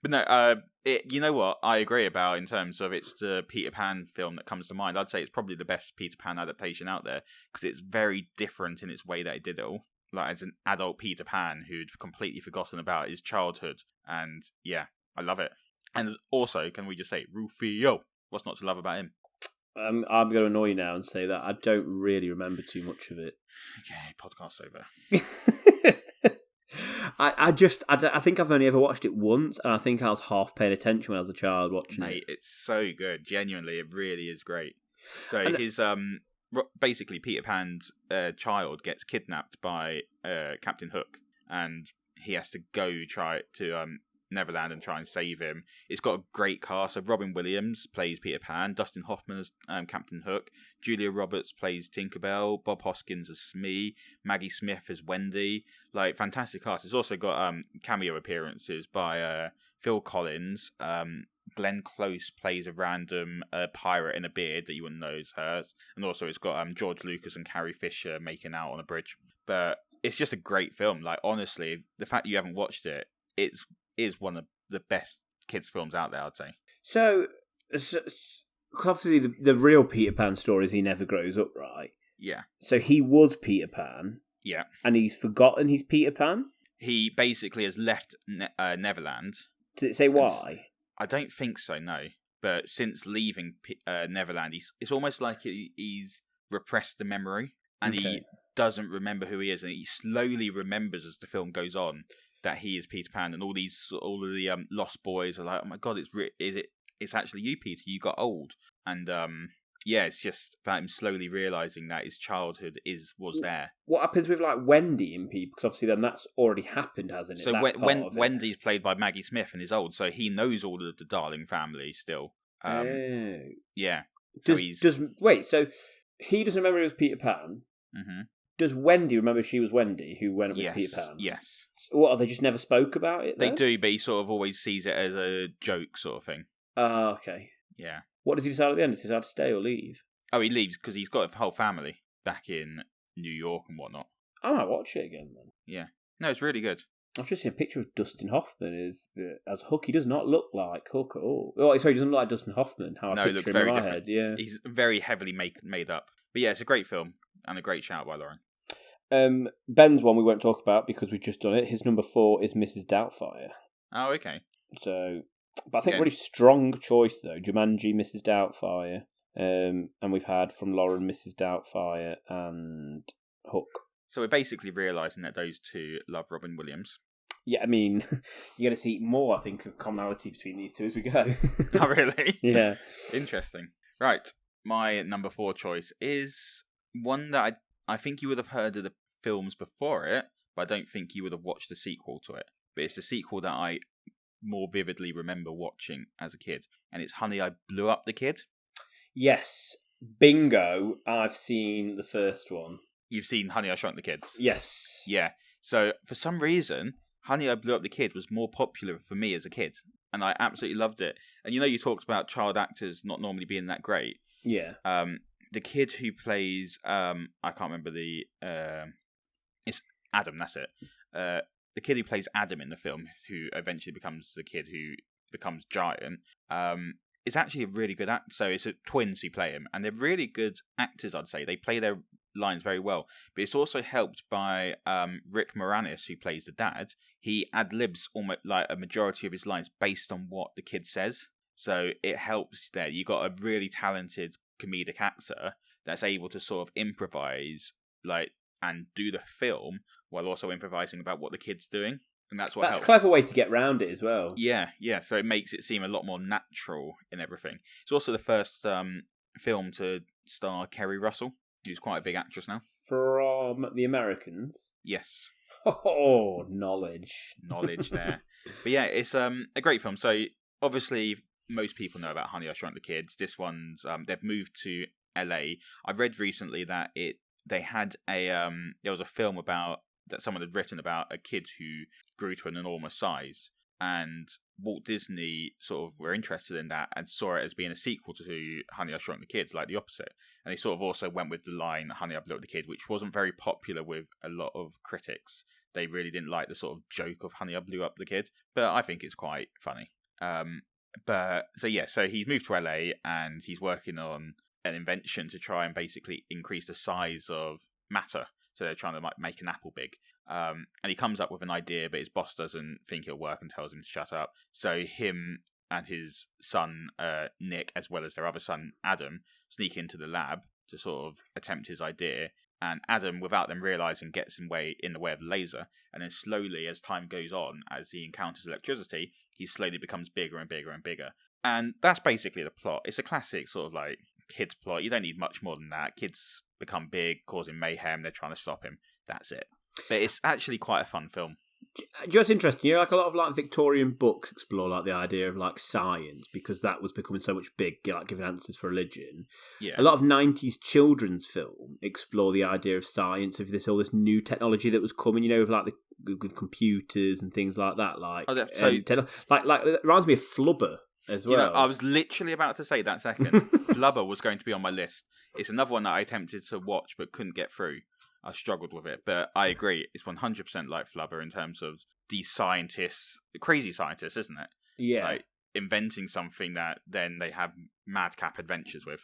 But no, you know what I agree about in terms of it's the Peter Pan film that comes to mind. I'd say it's probably the best Peter Pan adaptation out there because it's very different in its way that it did it all. Like as an adult Peter Pan who'd completely forgotten about his childhood, and yeah, I love it. And also, can we just say Rufio? What's not to love about him? I'm going to annoy you now and say that I don't really remember too much of it. Okay, podcast's over. I think I've only ever watched it once, and I think I was half paying attention when I was a child watching Mate, it. it's so good. Genuinely, it really is great. So And- his basically Peter Pan's child gets kidnapped by Captain Hook, and he has to go try to Neverland and try and save him. It's got a great cast. So Robin Williams plays Peter Pan, Dustin Hoffman as Captain Hook, Julia Roberts plays Tinkerbell, Bob Hoskins as Smee, Maggie Smith as Wendy. Like fantastic cast. It's also got cameo appearances by Phil Collins. Glenn Close plays a random pirate in a beard that you wouldn't know is hers, and also it's got George Lucas and Carrie Fisher making out on a bridge. But it's just a great film. Like honestly, the fact that you haven't watched it, is one of the best kids' films out there, I'd say. So obviously, the real Peter Pan story is he never grows up, right? Yeah. So he was Peter Pan. Yeah. And he's forgotten he's Peter Pan? He basically has left Neverland. Did it say why? I don't think so, no. But since leaving Neverland, it's almost like he's repressed the memory, and he doesn't remember who he is, and he slowly remembers as the film goes on that he is Peter Pan, and all of the lost boys are like, "Oh my god, it's actually you, Peter. You got old." And yeah, it's just about him slowly realizing that his childhood was there. What happens with like Wendy and people? Because obviously then that's already happened, hasn't it? So Wendy's played by Maggie Smith and is old, so he knows all of the Darling family still. Yeah. So so he doesn't remember he was Peter Pan. Mm-hmm. Does Wendy remember she was Wendy who went with Peter Pan? Yes. So what, they just never spoke about it? They do, but he sort of always sees it as a joke sort of thing. Oh, okay. Yeah. What does he decide at the end? Does he decide to stay or leave? Oh, he leaves because he's got a whole family back in New York and whatnot. I might watch it again then. Yeah. No, it's really good. I've just seen a picture of Dustin Hoffman as Hook. He does not look like Hook at all. Oh, sorry, he doesn't look like Dustin Hoffman. How I picture him in my head. Yeah, he's very heavily made up. But yeah, it's a great film and a great shout by Lauren. Ben's one we won't talk about because we've just done it. His number 4 is Mrs. Doubtfire. Oh, okay. So, but I think really strong choice though. Jumanji, Mrs. Doubtfire, and we've had from Lauren Mrs. Doubtfire and Hook. So we're basically realising that those two love Robin Williams. Yeah, I mean, you're going to see more, I think, of commonality between these two as we go. Oh, really? Yeah. Interesting. Right. My number 4 choice is one that I think you would have heard of the films before it, but I don't think you would have watched the sequel to it. But it's the sequel that I more vividly remember watching as a kid, and it's Honey, I Blew Up the Kid. Yes. Bingo. I've seen the first one. You've seen Honey, I Shrunk the Kids? Yes. Yeah. So, for some reason, Honey, I Blew Up the Kid was more popular for me as a kid, and I absolutely loved it. And you talked about child actors not normally being that great. Yeah. The kid who plays, I can't remember it's Adam, that's it. The kid who plays Adam in the film, who eventually becomes the kid who becomes Giant, is actually a really good actor. So it's twins who play him, and they're really good actors, I'd say. They play their lines very well. But it's also helped by Rick Moranis, who plays the dad. He ad-libs almost like a majority of his lines based on what the kid says. So it helps there. You got a really talented comedic actor that's able to sort of improvise and do the film while also improvising about what the kid's doing, and that's a clever way to get round it as well. Yeah. So it makes it seem a lot more natural in everything. It's also the first film to star Kerry Russell, who's quite a big actress now. From The Americans. Yes. Oh, knowledge. Knowledge there. But yeah, it's a great film. So obviously most people know about Honey, I Shrunk the Kids. This one's they've moved to LA. I read recently that they had there was a film about that someone had written about a kid who grew to an enormous size, and Walt Disney sort of were interested in that and saw it as being a sequel to Honey, I Shrunk the Kids, like the opposite. And they sort of also went with the line Honey, I Blew Up the Kid, which wasn't very popular with a lot of critics. They really didn't like the sort of joke of Honey, I Blew Up the Kid, but I think it's quite funny. So he's moved to LA and he's working on an invention to try and basically increase the size of matter. So they're trying to make an apple big. And he comes up with an idea, but his boss doesn't think it'll work and tells him to shut up. So him and his son, Nick, as well as their other son, Adam, sneak into the lab to sort of attempt his idea. And Adam, without them realising, gets in the way of the laser. And then slowly, as time goes on, as he encounters electricity, he slowly becomes bigger and bigger and bigger. And that's basically the plot. It's a classic sort of like kids plot. You don't need much more than that. Kids become big, causing mayhem. They're trying to stop him. That's it. But it's actually quite a fun film. Just interesting, like a lot of like Victorian books explore like the idea of like science because that was becoming so much big, like giving answers for religion. Yeah. A lot of 90s children's film explore the idea of science, of all this new technology that was coming, with like with computers and things like that. Like, like it reminds me of Flubber as well. I was literally about to say that second. Flubber was going to be on my list. It's another one that I attempted to watch but couldn't get through. I struggled with it, but I agree. It's 100% like Flubber in terms of these scientists, crazy scientists, isn't it? Yeah. Like inventing something that then they have madcap adventures with.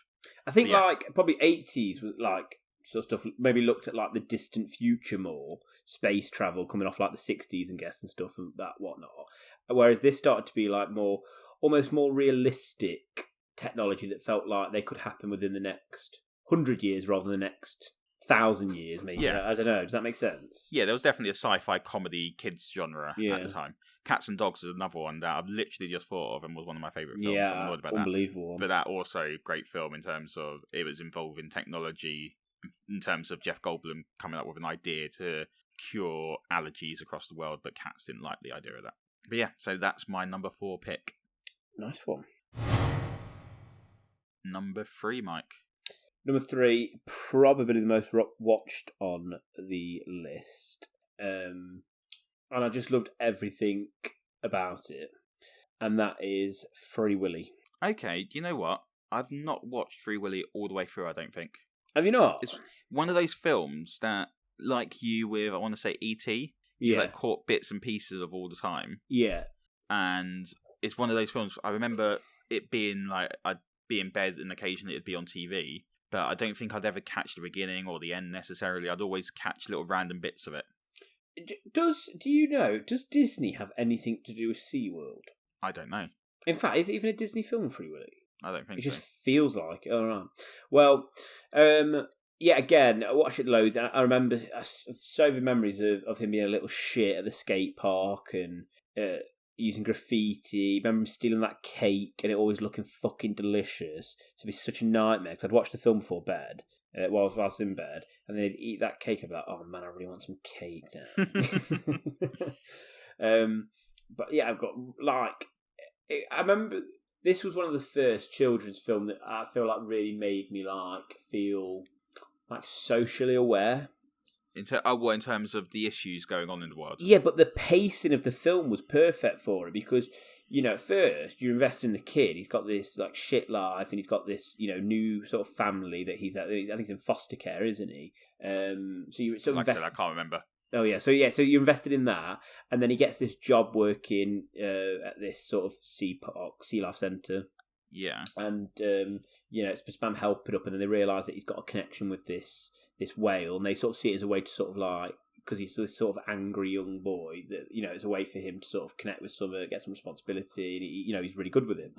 I think like probably 80s was like sort of stuff, maybe looked at like the distant future more, space travel coming off like the 60s and guess and stuff and that whatnot. Whereas this started to be like almost more realistic technology that felt like they could happen within the next 100 years rather than the next 1,000 years, maybe. Yeah. I don't know. Does that make sense? Yeah, there was definitely a sci-fi comedy kids genre at the time. Cats and Dogs is another one that I've literally just thought of and was one of my favourite films. Yeah, I'm annoyed about unbelievable. That. But that also great film in terms of it was involving technology, in terms of Jeff Goldblum coming up with an idea to cure allergies across the world, but cats didn't like the idea of that. But yeah, so that's my number 4 pick. Nice one. Number 3, Mike. Number 3, probably the most watched on the list. And I just loved everything about it. And that is Free Willy. Okay, do you know what? I've not watched Free Willy all the way through, I don't think. Have you not? It's one of those films that, like you with, I want to say, E.T., you like caught bits and pieces of all the time. Yeah. And it's one of those films, I remember it being like, I'd be in bed and occasionally it'd be on TV. But I don't think I'd ever catch the beginning or the end necessarily. I'd always catch little random bits of it. Does Disney have anything to do with SeaWorld? I don't know. In fact, is it even a Disney film, Free Willy? I don't think so. It just feels like it. All right. Well, yeah, again, I watched it loads. I remember so many memories of him being a little shit at the skate park and using graffiti. I remember him stealing that cake and it always looking fucking delicious. So it'd be such a nightmare because I'd watch the film before bed, while I was in bed, and then I'd eat that cake and I'd be like, oh man, I really want some cake now. But yeah, I've got I remember this was one of the first children's film that I feel like really made me feel like socially aware. In terms of the issues going on in the world. Yeah, but the pacing of the film was perfect for it because, at first you're invested in the kid. He's got this like shit life and he's got this, new sort of family that he's at. I think he's in foster care, isn't he? So you're sort of I can't remember. Oh yeah, so you're invested in that, and then he gets this job working at this sort of sea life centre. Yeah, and it's supposed to help it up, and then they realise that he's got a connection with this whale, and they sort of see it as a way to sort of like, because he's this sort of angry young boy, that it's a way for him to sort of connect with someone, get some responsibility, and he's really good with him.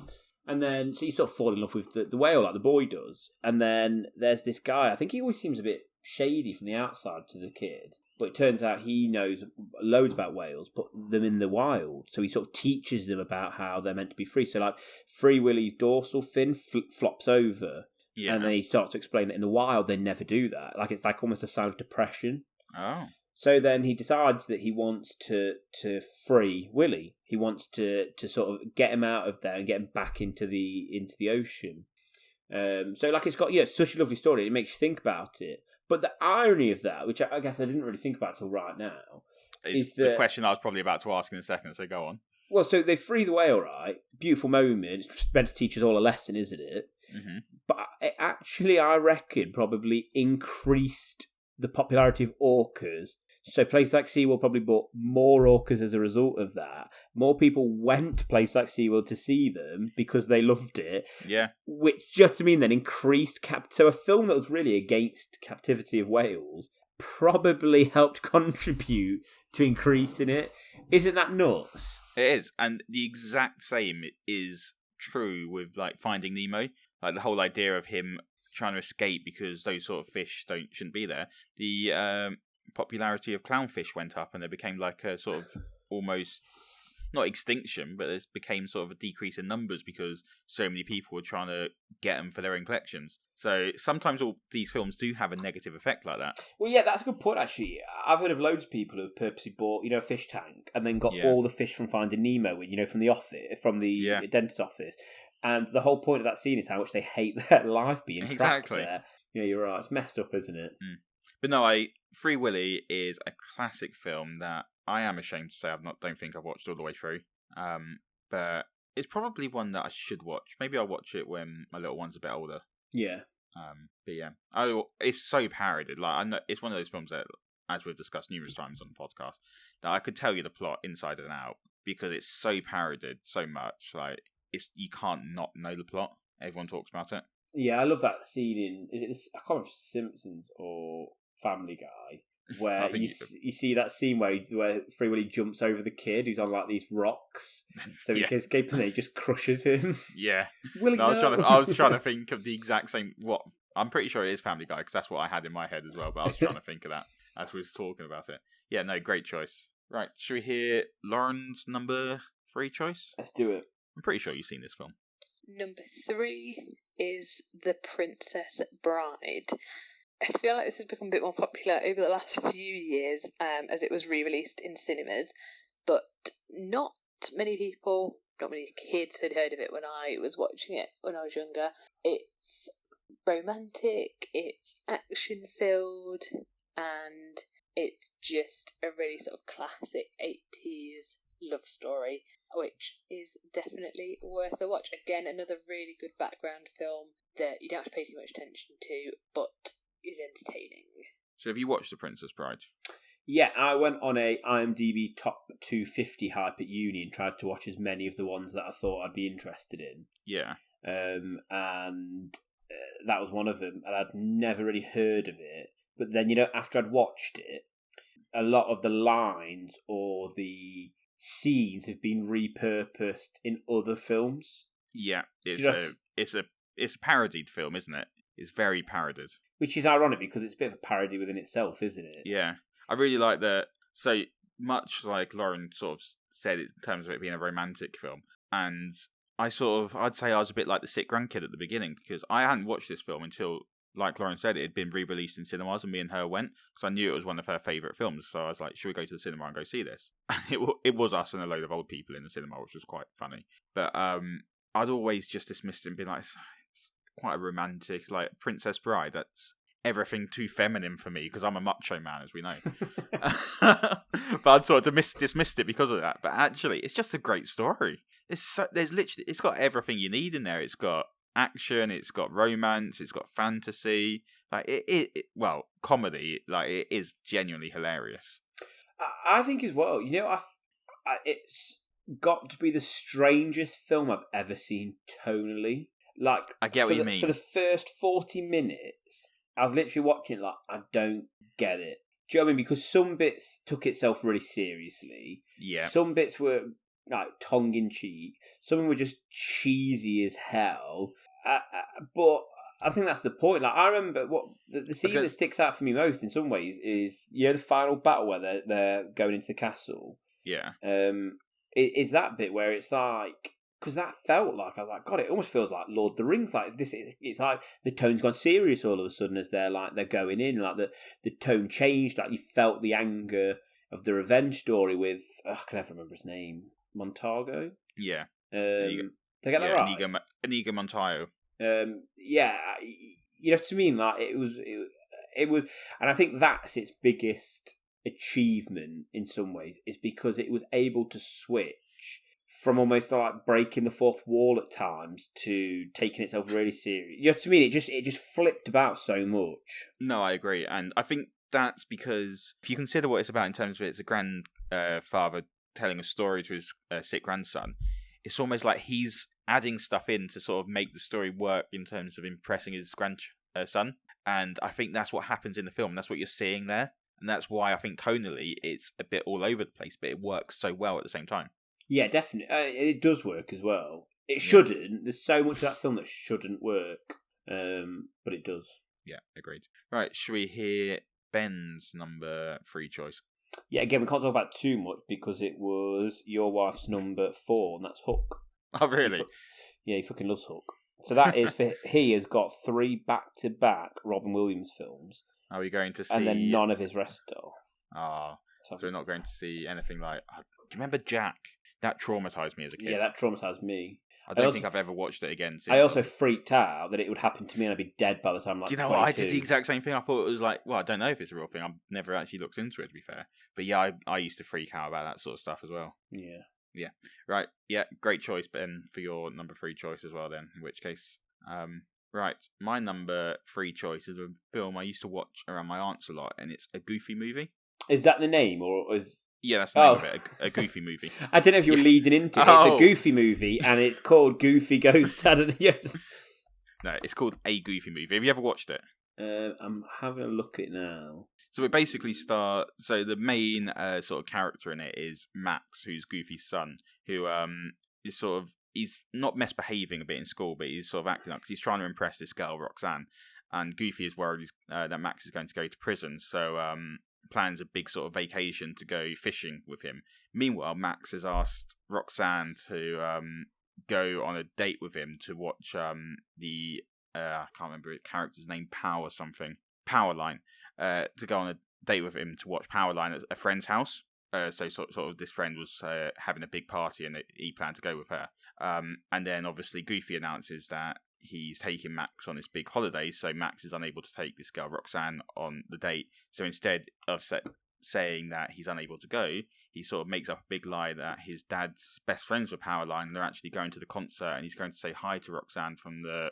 And then so you sort of fall in love with the whale like the boy does, and then there's this guy. I think he always seems a bit shady from the outside to the kid. But it turns out he knows loads about whales, but them in the wild. So he sort of teaches them about how they're meant to be free. So like Free Willy's dorsal fin flops over. Yeah. And then he starts to explain that in the wild they never do that. Like it's like almost a sign of depression. Oh. So then he decides that he wants to free Willie. He wants to sort of get him out of there and get him back into the ocean. So like it's got such a lovely story. It makes you think about it. But the irony of that, which I guess I didn't really think about till right now, is the question I was probably about to ask in a second. So go on. Well, so they free the whale, right? Beautiful moment. It's meant to teach us all a lesson, isn't it? Mm-hmm. But it actually, I reckon, probably increased the popularity of orcas. So places like SeaWorld probably bought more orcas as a result of that. More people went to places like SeaWorld to see them because they loved it. Yeah. Which, just to mean then, increased So a film that was really against captivity of whales probably helped contribute to increasing it. Isn't that nuts? It is. And the exact same is true with like Finding Nemo. Like the whole idea of him trying to escape because those sort of fish shouldn't be there. The popularity of clownfish went up, and there became like a sort of almost not extinction, but there became sort of a decrease in numbers because so many people were trying to get them for their own collections. So sometimes all these films do have a negative effect like that. Well, yeah, that's a good point, actually. I've heard of loads of people who have purposely bought, a fish tank and then got all the fish from Finding Nemo, from the office, from the dentist's office. And the whole point of that scene is how much they hate their life being trapped there. Yeah, you're right. It's messed up, isn't it? Mm. But no, Free Willy is a classic film that I am ashamed to say don't think I've watched all the way through. But it's probably one that I should watch. Maybe I'll watch it when my little one's a bit older. Yeah. But yeah, it's so parodied. Like I know it's one of those films that, as we've discussed numerous times on the podcast, that I could tell you the plot inside and out because it's so parodied so much. Like you can't not know the plot. Everyone talks about it. Yeah, I love that scene I can't remember if it's Simpsons or Family Guy, where you see that scene where Free Willy jumps over the kid who's on like these rocks, so he can escape, and then he just crushes him. Yeah, Willy, no, I was trying to think of the exact same. I'm pretty sure it is Family Guy because that's what I had in my head as well. But I was trying to think of that as we was talking about it. Yeah, no, great choice. Right, should we hear Lauren's number 3 choice? Let's do it. I'm pretty sure you've seen this film. Number 3 is The Princess Bride. I feel like this has become a bit more popular over the last few years as it was re-released in cinemas, but not many kids had heard of it when I was watching it when I was younger. It's romantic, it's action-filled, and it's just a really sort of classic 80s love story, which is definitely worth a watch. Again, another really good background film that you don't have to pay too much attention to, but is entertaining. So have you watched The Princess Bride? Yeah, I went on a IMDb top 250 hype at uni and tried to watch as many of the ones that I thought I'd be interested in. Yeah. And that was one of them, and I'd never really heard of it. But then, after I'd watched it, a lot of the lines or the scenes have been repurposed in other films. Yeah, it's a parodied film, isn't it? It's very parodied. Which is ironic because it's a bit of a parody within itself, isn't it? Yeah. I really like that. So much like Lauren sort of said in terms of it being a romantic film. And I'd say I was a bit like the sick grandkid at the beginning because I hadn't watched this film until, like Lauren said, it had been re-released in cinemas and me and her went because I knew it was one of her favourite films. So I was like, should we go to the cinema and go see this? And it was us and a load of old people in the cinema, which was quite funny. But I'd always just dismissed it and been like, it's quite a romantic, like Princess Bride. That's everything too feminine for me because I'm a macho man, as we know. But I'd sort of dismissed it because of that. But actually, it's just a great story. It's got everything you need in there. It's got action, it's got romance, it's got fantasy. Like comedy. Like it is genuinely hilarious. I think as well. It's got to be the strangest film I've ever seen tonally. Like I get what you mean. For the first 40 minutes, I was literally watching it like, I don't get it. Do you know what I mean? Because some bits took itself really seriously. Yeah. Some bits were like tongue-in-cheek. Some were just cheesy as hell. But I think that's the point. Like I remember the scene that sticks out for me most in some ways is the final battle where they're going into the castle. Yeah. Is that bit where it's like because that felt like, I was like, God, it almost feels like Lord of the Rings. Like this, it's like the tone's gone serious all of a sudden as they're going in. Like the tone changed. Like you felt the anger of the revenge story with I can never remember his name. Montago. Yeah. Did I get that right? Inigo Montoya. Yeah, you know what I mean. Like it was, and I think that's its biggest achievement in some ways is because it was able to switch from almost like breaking the fourth wall at times to taking itself really serious. You know what I mean? It just flipped about so much. No, I agree, and I think that's because if you consider what it's about in terms of it's a grandfather telling a story to his sick grandson, it's almost like he's adding stuff in to sort of make the story work in terms of impressing his grandson. And I think that's what happens in the film. That's what you're seeing there. And that's why I think tonally it's a bit all over the place, but it works so well at the same time. Yeah, definitely. It does work as well. It shouldn't. There's so much of that film that shouldn't work, but it does. Yeah, agreed. Right, should we hear Ben's number 3 choice? Yeah, again, we can't talk about too much because it was your wife's number 4, and that's Hook. Oh, really? He fucking loves Hook. So that is for he has got 3 back-to-back Robin Williams films. Are we going to see? And then none of his rest though. Ah, so we're not going to see anything like. Do you remember Jack? That traumatized me as a kid. Yeah, that traumatized me. I don't think I've ever watched it again. I also freaked out that it would happen to me and I'd be dead by the time. Like, you know 22. what? I did the exact same thing. I thought it was like, well, I don't know if it's a real thing. I've never actually looked into it, to be fair. But yeah, I used to freak out about that sort of stuff as well. Yeah. Right. Yeah, great choice, Ben, for your number 3 choice as well. Then, in which case, right, my number 3 choice is a film I used to watch around my aunt's a lot, and it's a Goofy movie. Is that the name, or is? Yeah, that's the name of it, a Goofy movie. I don't know if you were leading into it. It's a Goofy movie, and it's called Goofy Goes to... Yes. No, it's called A Goofy Movie. Have you ever watched it? I'm having a look at it now. So it basically starts... So the main sort of character in it is Max, who's Goofy's son, who is sort of... He's not misbehaving a bit in school, but he's sort of acting up because he's trying to impress this girl, Roxanne. And Goofy is worried that Max is going to go to prison, so... plans a big sort of vacation to go fishing with him. Meanwhile, Max has asked Roxanne to go on a date with him to watch the I can't remember the character's name, Powerline, to go on a date with him to watch Powerline at a friend's house. So sort of this friend was having a big party and he planned to go with her. And then obviously Goofy announces that he's taking Max on this big holiday, so Max is unable to take this girl Roxanne on the date. So instead of saying that he's unable to go, he sort of makes up a big lie that his dad's best friends with Powerline, and they're actually going to the concert, and he's going to say hi to Roxanne from the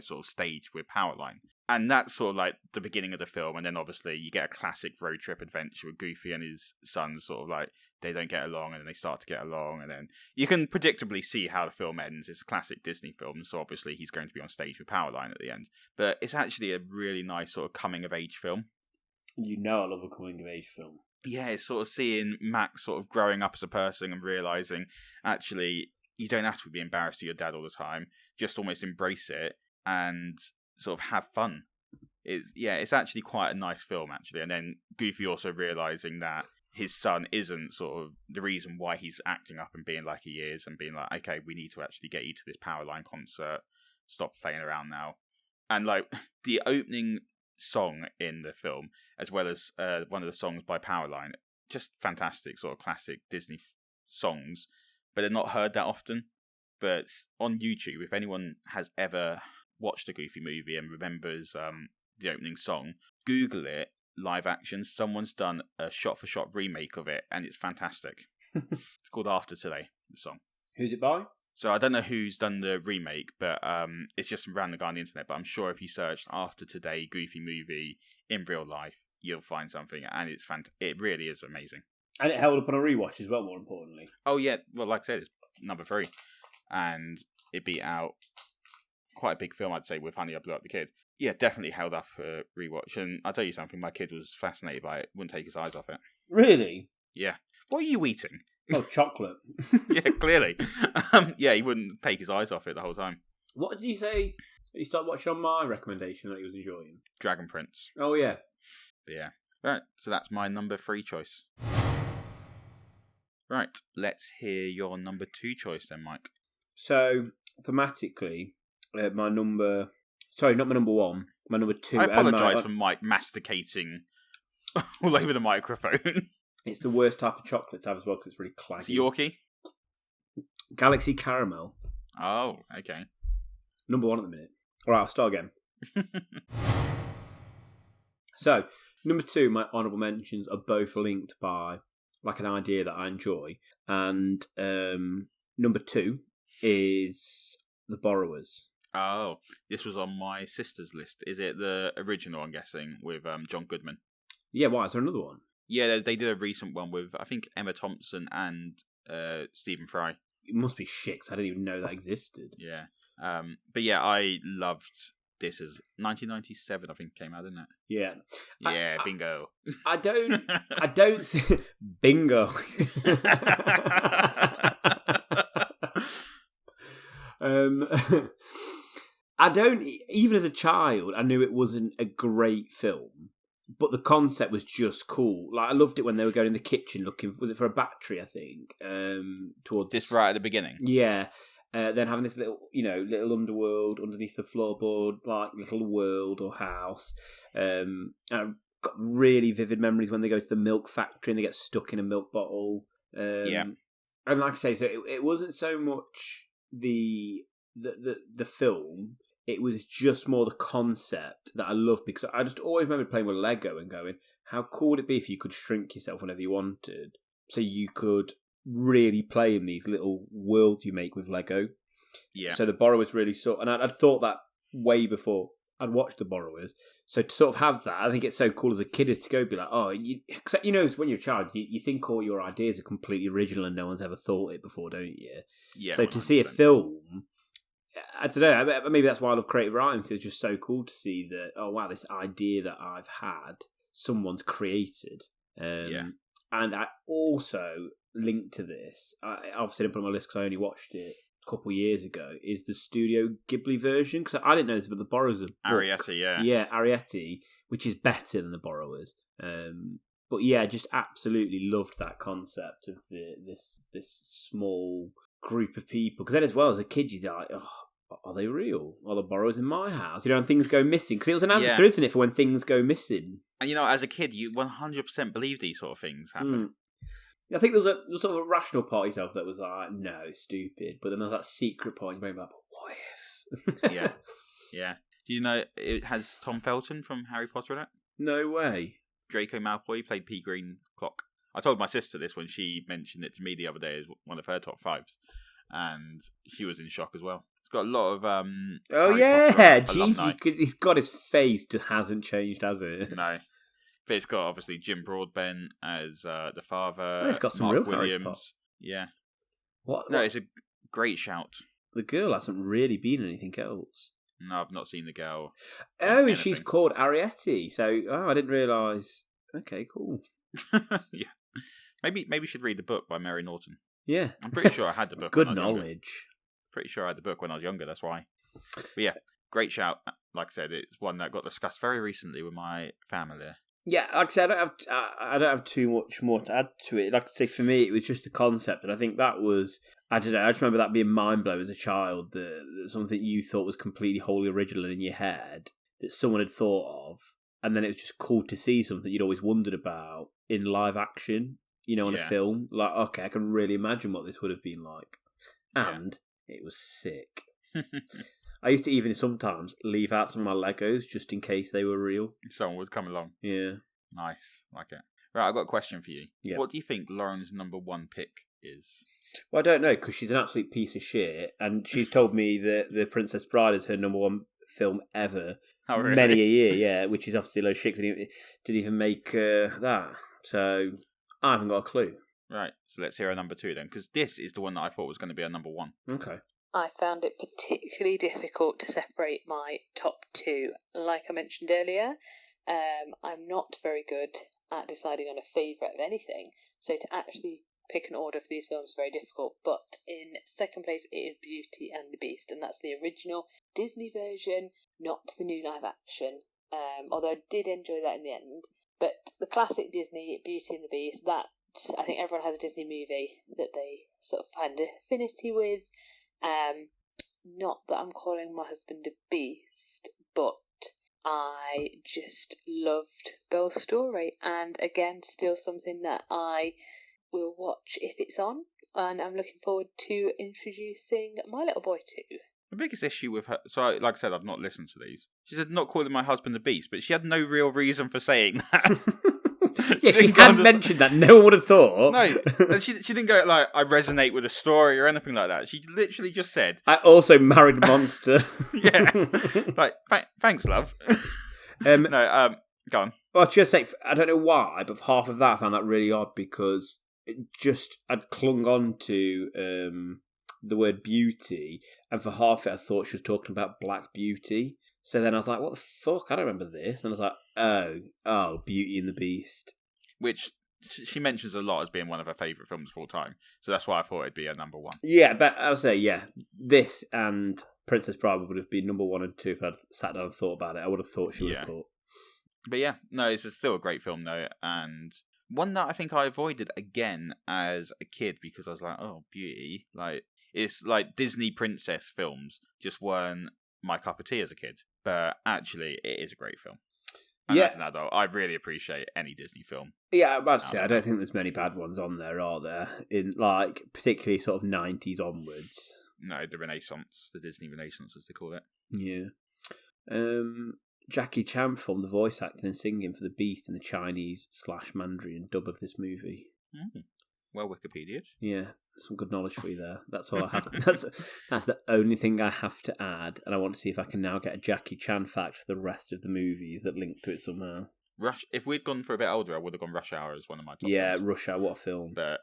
sort of stage with Powerline. And that's sort of like the beginning of the film, and then obviously you get a classic road trip adventure with Goofy and his son sort of like they don't get along and then they start to get along, and then you can predictably see how the film ends. It's a classic Disney film, so obviously he's going to be on stage with Powerline at the end. But it's actually a really nice sort of coming of age film. You know I love a coming of age film. Yeah, it's sort of seeing Max sort of growing up as a person and realising actually you don't have to be embarrassed of your dad all the time. Just almost embrace it and sort of have fun. It's actually quite a nice film actually. And then Goofy also realising that his son isn't sort of the reason why he's acting up and being like he is, and being like, okay, we need to actually get you to this Powerline concert. Stop playing around now. And like the opening song in the film, as well as one of the songs by Powerline, just fantastic sort of classic Disney songs, but they're not heard that often. But on YouTube, if anyone has ever watched a Goofy movie and remembers the opening song, Google it, live action. Someone's done a shot-for-shot remake of it, and it's fantastic. It's called After Today, the song. Who's it by? So I don't know who's done the remake, but it's just some random guy on the internet. But I'm sure if you search After Today Goofy movie in real life, you'll find something, and it's it really is amazing. And it held up on a rewatch as well, more importantly. Oh yeah, well, like I said, it's number 3, and it beat out quite a big film, I'd say, with Honey, I Blew Up the Kid. Yeah, definitely held up a rewatch. And I'll tell you something, my kid was fascinated by it. Wouldn't take his eyes off it. Really? Yeah. What are you eating? Oh, chocolate. Yeah, clearly. Yeah, he wouldn't take his eyes off it the whole time. What did you say you started watching on my recommendation that he was enjoying? Dragon Prince. Oh, yeah. Yeah. Right, so that's my number 3 choice. Right, let's hear your number 2 choice then, Mike. So, thematically, my number... Sorry, not my number one. My number two. I apologise for Mike masticating all over the microphone. It's the worst type of chocolate to have as well because it's really claggy. It's Yorkie? Galaxy Caramel. Oh, okay. Number one at the minute. All right, I'll start again. So, number two, my honourable mentions are both linked by like an idea that I enjoy. And number two is The Borrowers. Oh, this was on my sister's list. Is it the original, I'm guessing, with John Goodman? Yeah, why? Is there another one? Yeah, they did a recent one with, I think, Emma Thompson and Stephen Fry. It must be shit, 'cause I didn't even know that existed. Yeah. But yeah, I loved this as 1997, I think it came out, didn't it? Yeah. Yeah, bingo. I don't think... Bingo. I don't... Even as a child, I knew it wasn't a great film. But the concept was just cool. Like I loved it when they were going in the kitchen looking. Was it for a battery? I think. Towards this right at the beginning. Yeah. Then having this little, little underworld underneath the floorboard, like little world or house. And I've got really vivid memories when they go to the milk factory and they get stuck in a milk bottle. Yeah. And like I say, so it wasn't so much the film. It was just more the concept that I loved because I just always remember playing with Lego and going, how cool would it be if you could shrink yourself whenever you wanted? So you could really play in these little worlds you make with Lego. Yeah. So The Borrowers really and I'd thought that way before I'd watched The Borrowers. So to sort of have that, I think it's so cool as a kid is to go be like, oh, when you're a child, you think all your ideas are completely original and no one's ever thought it before, don't you? Yeah. So 100%. To see a film... I don't know, maybe that's why I love creative writing, because it's just so cool to see that, oh wow, this idea that I've had, someone's created. And I also, linked to this, I obviously didn't put it on my list because I only watched it a couple of years ago, is the Studio Ghibli version, because I didn't know this, but The Borrowers are Arrietty, yeah. Yeah, Arrietty, which is better than The Borrowers. But yeah, just absolutely loved that concept of this small group of people, because then as well as a kid you're like, oh, are they real? Are the borrowers in my house? And things go missing, because it was an answer, isn't it, for when things go missing? And as a kid, you 100% believe these sort of things happen. I think there was sort of a rational part of yourself that was like, no, stupid. But then there's that secret part, you're like, what if? Yeah. Do you know it has Tom Felton from Harry Potter in it? No way. Draco Malfoy played P. Greenclock. I told my sister this when she mentioned it to me the other day as one of her top fives, and she was in shock as well. It's got a lot of oh yeah, jeez, he's got his face just hasn't changed, has it? No, but it's got obviously Jim Broadbent as the father. Oh, it's got some Mark real Williams. Yeah. What? No, it's a great shout. The girl hasn't really been anything else. No, I've not seen the girl. Oh, and she's called Arrietty. So, I didn't realise. Okay, cool. Yeah. Maybe you should read the book by Mary Norton. Yeah. I'm pretty sure I had the book. Good knowledge. Pretty sure I had the book when I was younger, that's why. But yeah, great shout. Like I said, it's one that got discussed very recently with my family. Yeah, like I said, I don't have too much more to add to it. Like I say, for me, it was just the concept, and I think that was, I don't know, I just remember that being mind-blowing as a child, that something you thought was completely wholly original in your head, that someone had thought of, and then it was just cool to see something you'd always wondered about in live action, on a film. Like, okay, I can really imagine what this would have been like. And it was sick. I used to even sometimes leave out some of my Legos just in case they were real. Someone would come along. Yeah. Nice. Like it. Right, I've got a question for you. Yeah. What do you think Lauren's number one pick is? Well, I don't know, because she's an absolute piece of shit, and she's told me that The Princess Bride is her number one film ever. Oh, really? Many a year, yeah, which is obviously a load of shit. Didn't even make that. So, I haven't got a clue. Right, so let's hear our number two then, because this is the one that I thought was going to be our number one. Okay. I found it particularly difficult to separate my top two. Like I mentioned earlier, I'm not very good at deciding on a favourite of anything, so to actually pick an order for these films is very difficult. But in second place, it is Beauty and the Beast, and that's the original Disney version, not the new live action. Although I did enjoy that in the end. But the classic Disney Beauty and the Beast, that I think everyone has a Disney movie that they sort of find affinity with. Not that I'm calling my husband a beast, but I just loved Bell's story, and again, still something that I will watch if it's on, and I'm looking forward to introducing my little boy to. The biggest issue with her, so like I said, I've not listened to these. She said not calling my husband a beast, but she had no real reason for saying that. Yeah, if she hadn't mentioned that, no one would have thought. No, she didn't go like, I resonate with a story or anything like that. She literally just said, I also married a monster. yeah, like, thanks, love. No, go on. Well, I just say, I don't know why, but half of that I found that really odd because I'd clung on to the word beauty, and for half it I thought she was talking about Black Beauty. So then I was like, what the fuck? I don't remember this. And I was like, oh, Beauty and the Beast. Which she mentions a lot as being one of her favourite films of all time. So that's why I thought it'd be her number one. Yeah, but I would say, this and Princess Bride would have been number 1 and 2 if I'd sat down and thought about it. I would have thought she would have put. But yeah, no, it's still a great film though. And one that I think I avoided again as a kid because I was like, oh, Beauty. Like, it's like Disney princess films just weren't my cup of tea as a kid. But actually, it is a great film. And as an adult, I really appreciate any Disney film. Yeah, I'm about to say, I don't think there's many bad ones on there, are there? In, like, particularly sort of 90s onwards. No, the Renaissance, the Disney Renaissance, as they call it. Yeah. Jackie Chan performed the voice acting and singing for the Beast in the Chinese/Mandarin dub of this movie. Well, Wikipedia. Yeah, some good knowledge for you there. That's all I have. That's the only thing I have to add, and I want to see if I can now get a Jackie Chan fact for the rest of the movies that link to it somehow. If we'd gone for a bit older, I would have gone Rush Hour as one of my top films. Rush Hour, what a film. But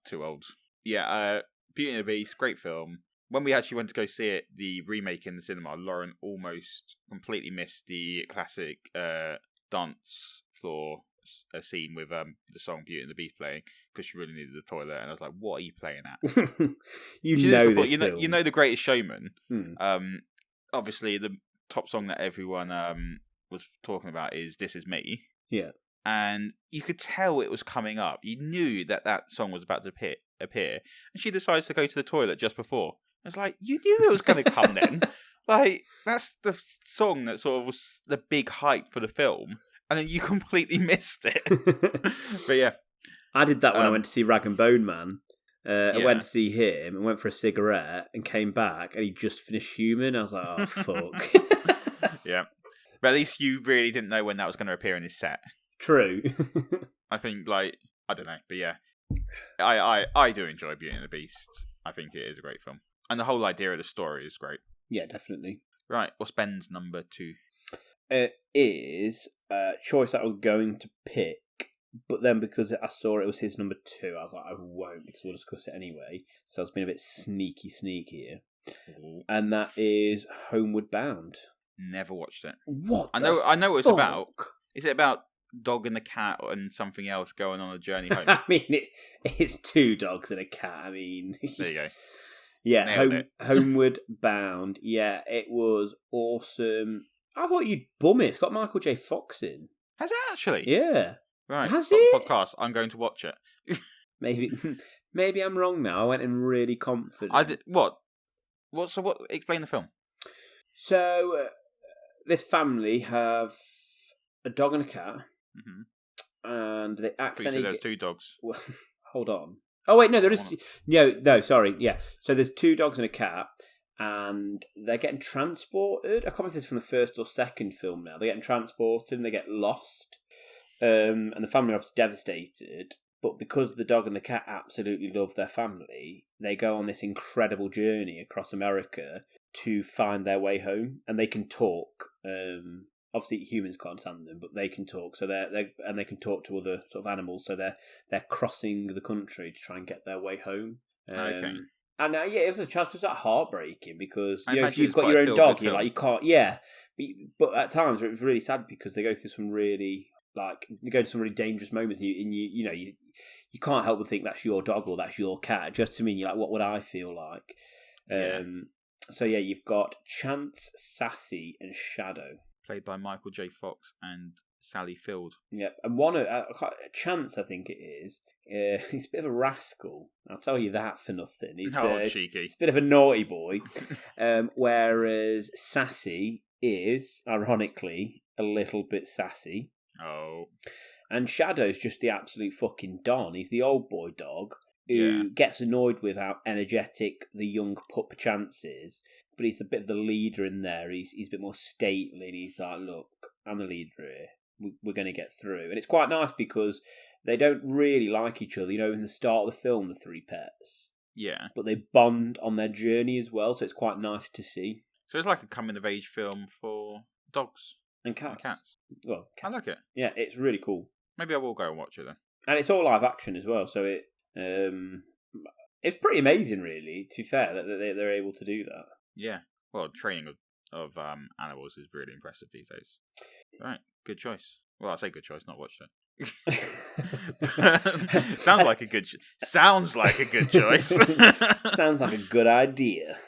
too old. Yeah, Beauty and the Beast, great film. When we actually went to go see it, the remake in the cinema, Lauren almost completely missed the classic dance floor scene with the song Beauty and the Beast playing because she really needed the toilet, and I was like, "What are you playing at?" You know The Greatest Showman. Obviously, the top song that everyone was talking about is "This Is Me." Yeah, and you could tell it was coming up. You knew that song was about to appear, and she decides to go to the toilet just before. I was like, you knew it was going to come then. Like, that's the song that sort of was the big hype for the film. And then you completely missed it. But yeah. I did that when I went to see Rag and Bone Man. I went to see him and went for a cigarette and came back and he just finished Human. I was like, oh, fuck. Yeah. But at least you really didn't know when that was going to appear in his set. True. I think, like, I don't know. But yeah. I do enjoy Beauty and the Beast. I think it is a great film. And the whole idea of the story is great. Yeah, definitely. Right, what's Ben's number 2? It is a choice that I was going to pick, but then because I saw it was his number 2, I was like, I won't because we'll discuss it anyway. So I was being a bit sneaky here. Ooh. And that is Homeward Bound. Never watched it. What? I know what it's about. Is it about dog and the cat and something else going on a journey home? I mean, it's 2 dogs and a cat. I mean, there you go. Yeah, Homeward Bound. Yeah, it was awesome. I thought you'd bum it. It's got Michael J. Fox in. Has it actually? Yeah. Right. Has it? Podcast. I'm going to watch it. Maybe I'm wrong now. I went in really confident. I did what? So what? Explain the film. So this family have a dog and a cat, and they accidentally. So there's 2 dogs. Hold on. Oh wait, no, there is no. Sorry, yeah. So there's 2 dogs and a cat, and they're getting transported. I can't remember if it's from the first or second film. Now they're getting transported and they get lost, and the family are obviously devastated. But because the dog and the cat absolutely love their family, they go on this incredible journey across America to find their way home, and they can talk. Obviously, humans can't understand them, but they can talk. So they can talk to other sort of animals. So they're crossing the country to try and get their way home. Okay. And it was a chance. It was that heartbreaking because if you've got your own dog, you're like you can't. Yeah, but at times it was really sad because they go through some really some really dangerous moments. And you can't help but think that's your dog or that's your cat. Just to mean you're like, what would I feel like? So you've got Chance, Sassy, and Shadow. Played by Michael J. Fox and Sally Field. Yep, and a Chance, I think it is. He's a bit of a rascal. I'll tell you that for nothing. He's Cheeky. He's a bit of a naughty boy. Whereas Sassy is, ironically, a little bit sassy. Oh. And Shadow's just the absolute fucking Don. He's the old boy dog who gets annoyed with how energetic the young pup Chance is, but he's a bit of the leader in there. He's a bit more stately, and he's like, look, I'm the leader here. We're going to get through. And it's quite nice because they don't really like each other. In the start of the film, the three pets. Yeah. But they bond on their journey as well, so it's quite nice to see. So it's like a coming-of-age film for dogs. And cats. Well, I like it. Yeah, it's really cool. Maybe I will go and watch it then. And it's all live action as well, so it's pretty amazing, really, to be fair, that they're able to do that. Yeah. Well, training of animals is really impressive these days. Right, good choice. Well, I say good choice, not watched it. Sounds like a good choice. Sounds like a good idea.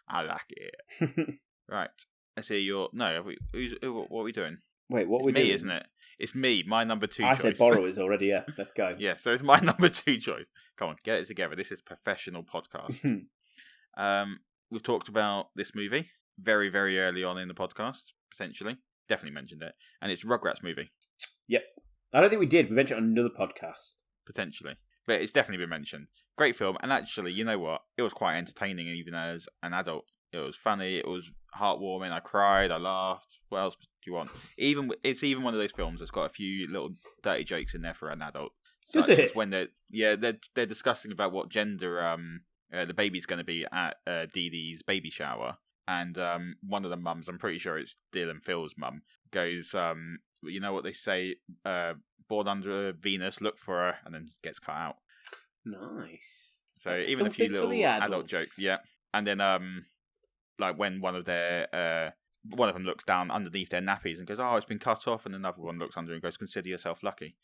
I like it. Right. Let's hear your... No, what are we doing? Wait, what it's we doing? Me, isn't it? It's me, my number 2 choice. I said borrowers already, yeah. Let's go. Yeah, so it's my number 2 choice. Come on, get it together. This is a professional podcast. We've talked about this movie very, very early on in the podcast, potentially. Definitely mentioned it. And it's Rugrats movie. Yep. I don't think we did. We mentioned it on another podcast. Potentially. But it's definitely been mentioned. Great film. And actually, you know what? It was quite entertaining even as an adult. It was funny. It was heartwarming. I cried. I laughed. What else do you want? It's even one of those films that's got a few little dirty jokes in there for an adult. Does it? When they're discussing about what gender the baby's going to be at Dee Dee's baby shower, and one of the mums, I'm pretty sure it's Dylan Phil's mum, goes, you know what they say, born under Venus, look for her, and then gets cut out. Nice. So even something a few little adult jokes, yeah. And then like when one of them looks down underneath their nappies and goes, oh, it's been cut off, and another one looks under and goes, consider yourself lucky.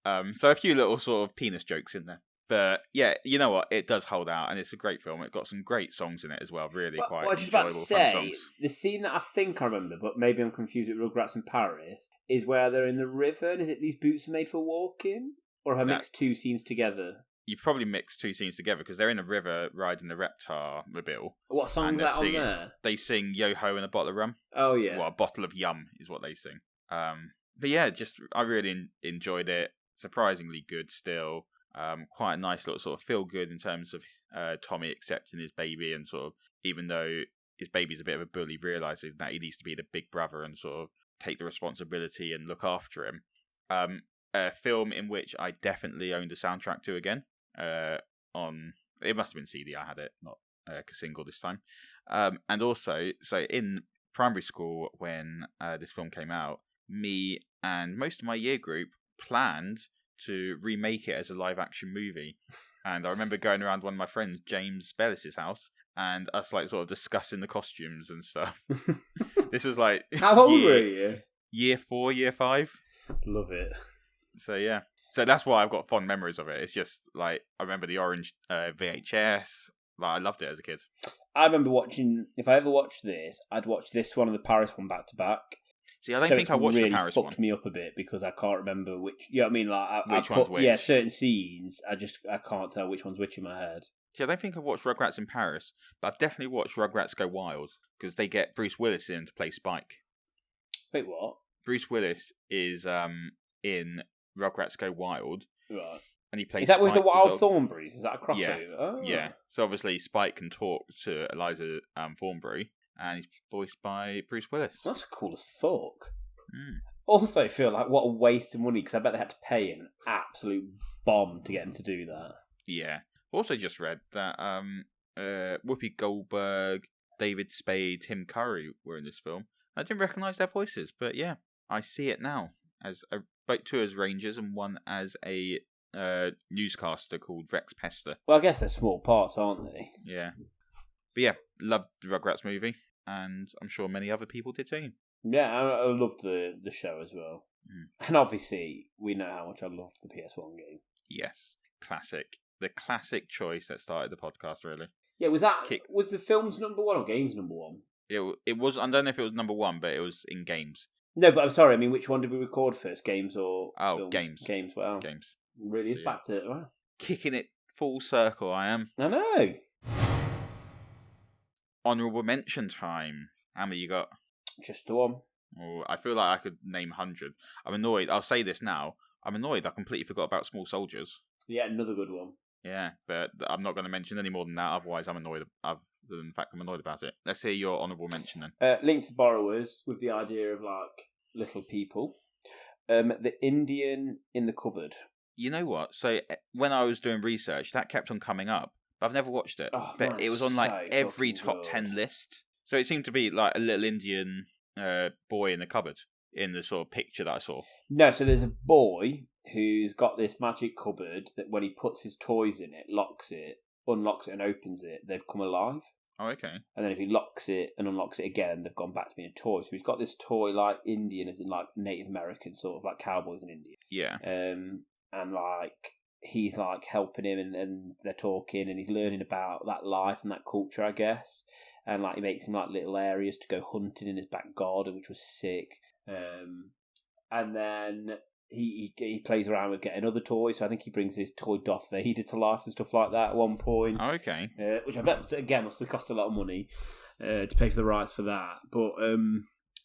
So a few little sort of penis jokes in there. But yeah, you know what? It does hold out, and it's a great film. It's got some great songs in it as well. Really quite what I was just enjoyable, about to fun say, songs. the scene that I think I remember, but maybe I'm confused with Rugrats in Paris, is where they're in the river, and is it these boots are made for walking? Or have I mixed two scenes together? You probably mixed two scenes together because they're in a river riding the Reptar mobile. What song is that on there? They sing Yo Ho and a bottle of rum. Oh yeah. Well, a bottle of yum is what they sing. But yeah, I really enjoyed it. Surprisingly good still. Quite a nice little sort of feel good in terms of Tommy accepting his baby and sort of, even though his baby's a bit of a bully, realising that he needs to be the big brother and sort of take the responsibility and look after him. A film in which I definitely owned a soundtrack to again. It must have been CD. I had it, not a single this time. And also, so in primary school when this film came out, me and most of my year group planned to remake it as a live action movie. And I remember going around one of my friends, James Bellis's house, and us like sort of discussing the costumes and stuff. This was like how old were you? Year 4, year 5. Love it. So yeah. So that's why I've got fond memories of it. It's just like I remember the orange VHS. Like I loved it as a kid. I remember watching. If I ever watched this, I'd watch this one and the Paris one back to back. See, I don't think I watched really the Paris one. Fucked me up a bit because I can't remember which. You know what I mean? Like which one's which? Yeah, certain scenes. I can't tell which one's which in my head. See, I don't think I've watched Rugrats in Paris, but I've definitely watched Rugrats Go Wild because they get Bruce Willis in to play Spike. Wait, what? Bruce Willis is in Rugrats Go Wild. Right. And he plays Is that with Spike the Wild dog. Thornburys? Is that a crossover? Yeah. Oh. Yeah. So obviously Spike can talk to Eliza Thornberry, and he's voiced by Bruce Willis. That's cool as fuck. Mm. Also, feel like what a waste of money because I bet they had to pay an absolute bomb to get him to do that. Yeah. Also, just read that Whoopi Goldberg, David Spade, Tim Curry were in this film. I didn't recognise their voices, but yeah, I see it now as both two as Rangers and one as a newscaster called Rex Pester. Well, I guess they're small parts, aren't they? Yeah. But yeah, loved the Rugrats movie, and I'm sure many other people did too. Yeah, I loved the show as well. Mm. And obviously, we know how much I loved the PS1 game. Yes, classic. The classic choice that started the podcast, really. Yeah, was the film's number one or games number one? It was. I don't know if it was number one, but it was in games. No, but I'm sorry. I mean, which one did we record first? Games or films? Games. Games. Wow. Games. Really is So, back to wow. Kicking it full circle, I am. I know. Honourable mention time. How many you got? Just the one. Oh, I feel like I could name 100. I'm annoyed. I'll say this now. I'm annoyed. I completely forgot about Small Soldiers. Yeah, another good one. Yeah, but I'm not going to mention any more than that. Otherwise, I'm annoyed. Other than the fact I'm annoyed about it. Let's hear your honourable mention then. Link to Borrowers with the idea of like little people. The Indian in the cupboard. You know what? So when I was doing research, that kept on coming up. But I've never watched it. Oh, but man, it was on so like every fucking top good. 10 list. So it seemed to be like a little Indian boy in the cupboard in the sort of picture that I saw. No, so there's a boy who's got this magic cupboard that when he puts his toys in it, locks it, unlocks it and opens it, they've come alive. Oh, okay. And then if he locks it and unlocks it again, they've gone back to being a toy. So he's got this toy like Indian, as in like Native American, sort of like cowboys in India. Yeah. And like he's like helping him and they're talking and he's learning about that life and that culture, I guess. And like he makes him like little areas to go hunting in his back garden, which was sick. And then he plays around with getting other toys. So I think he brings his toy Darth Vader to life and stuff like that at one point. Oh, okay. Which I bet again must have cost a lot of money to pay for the rights for that. But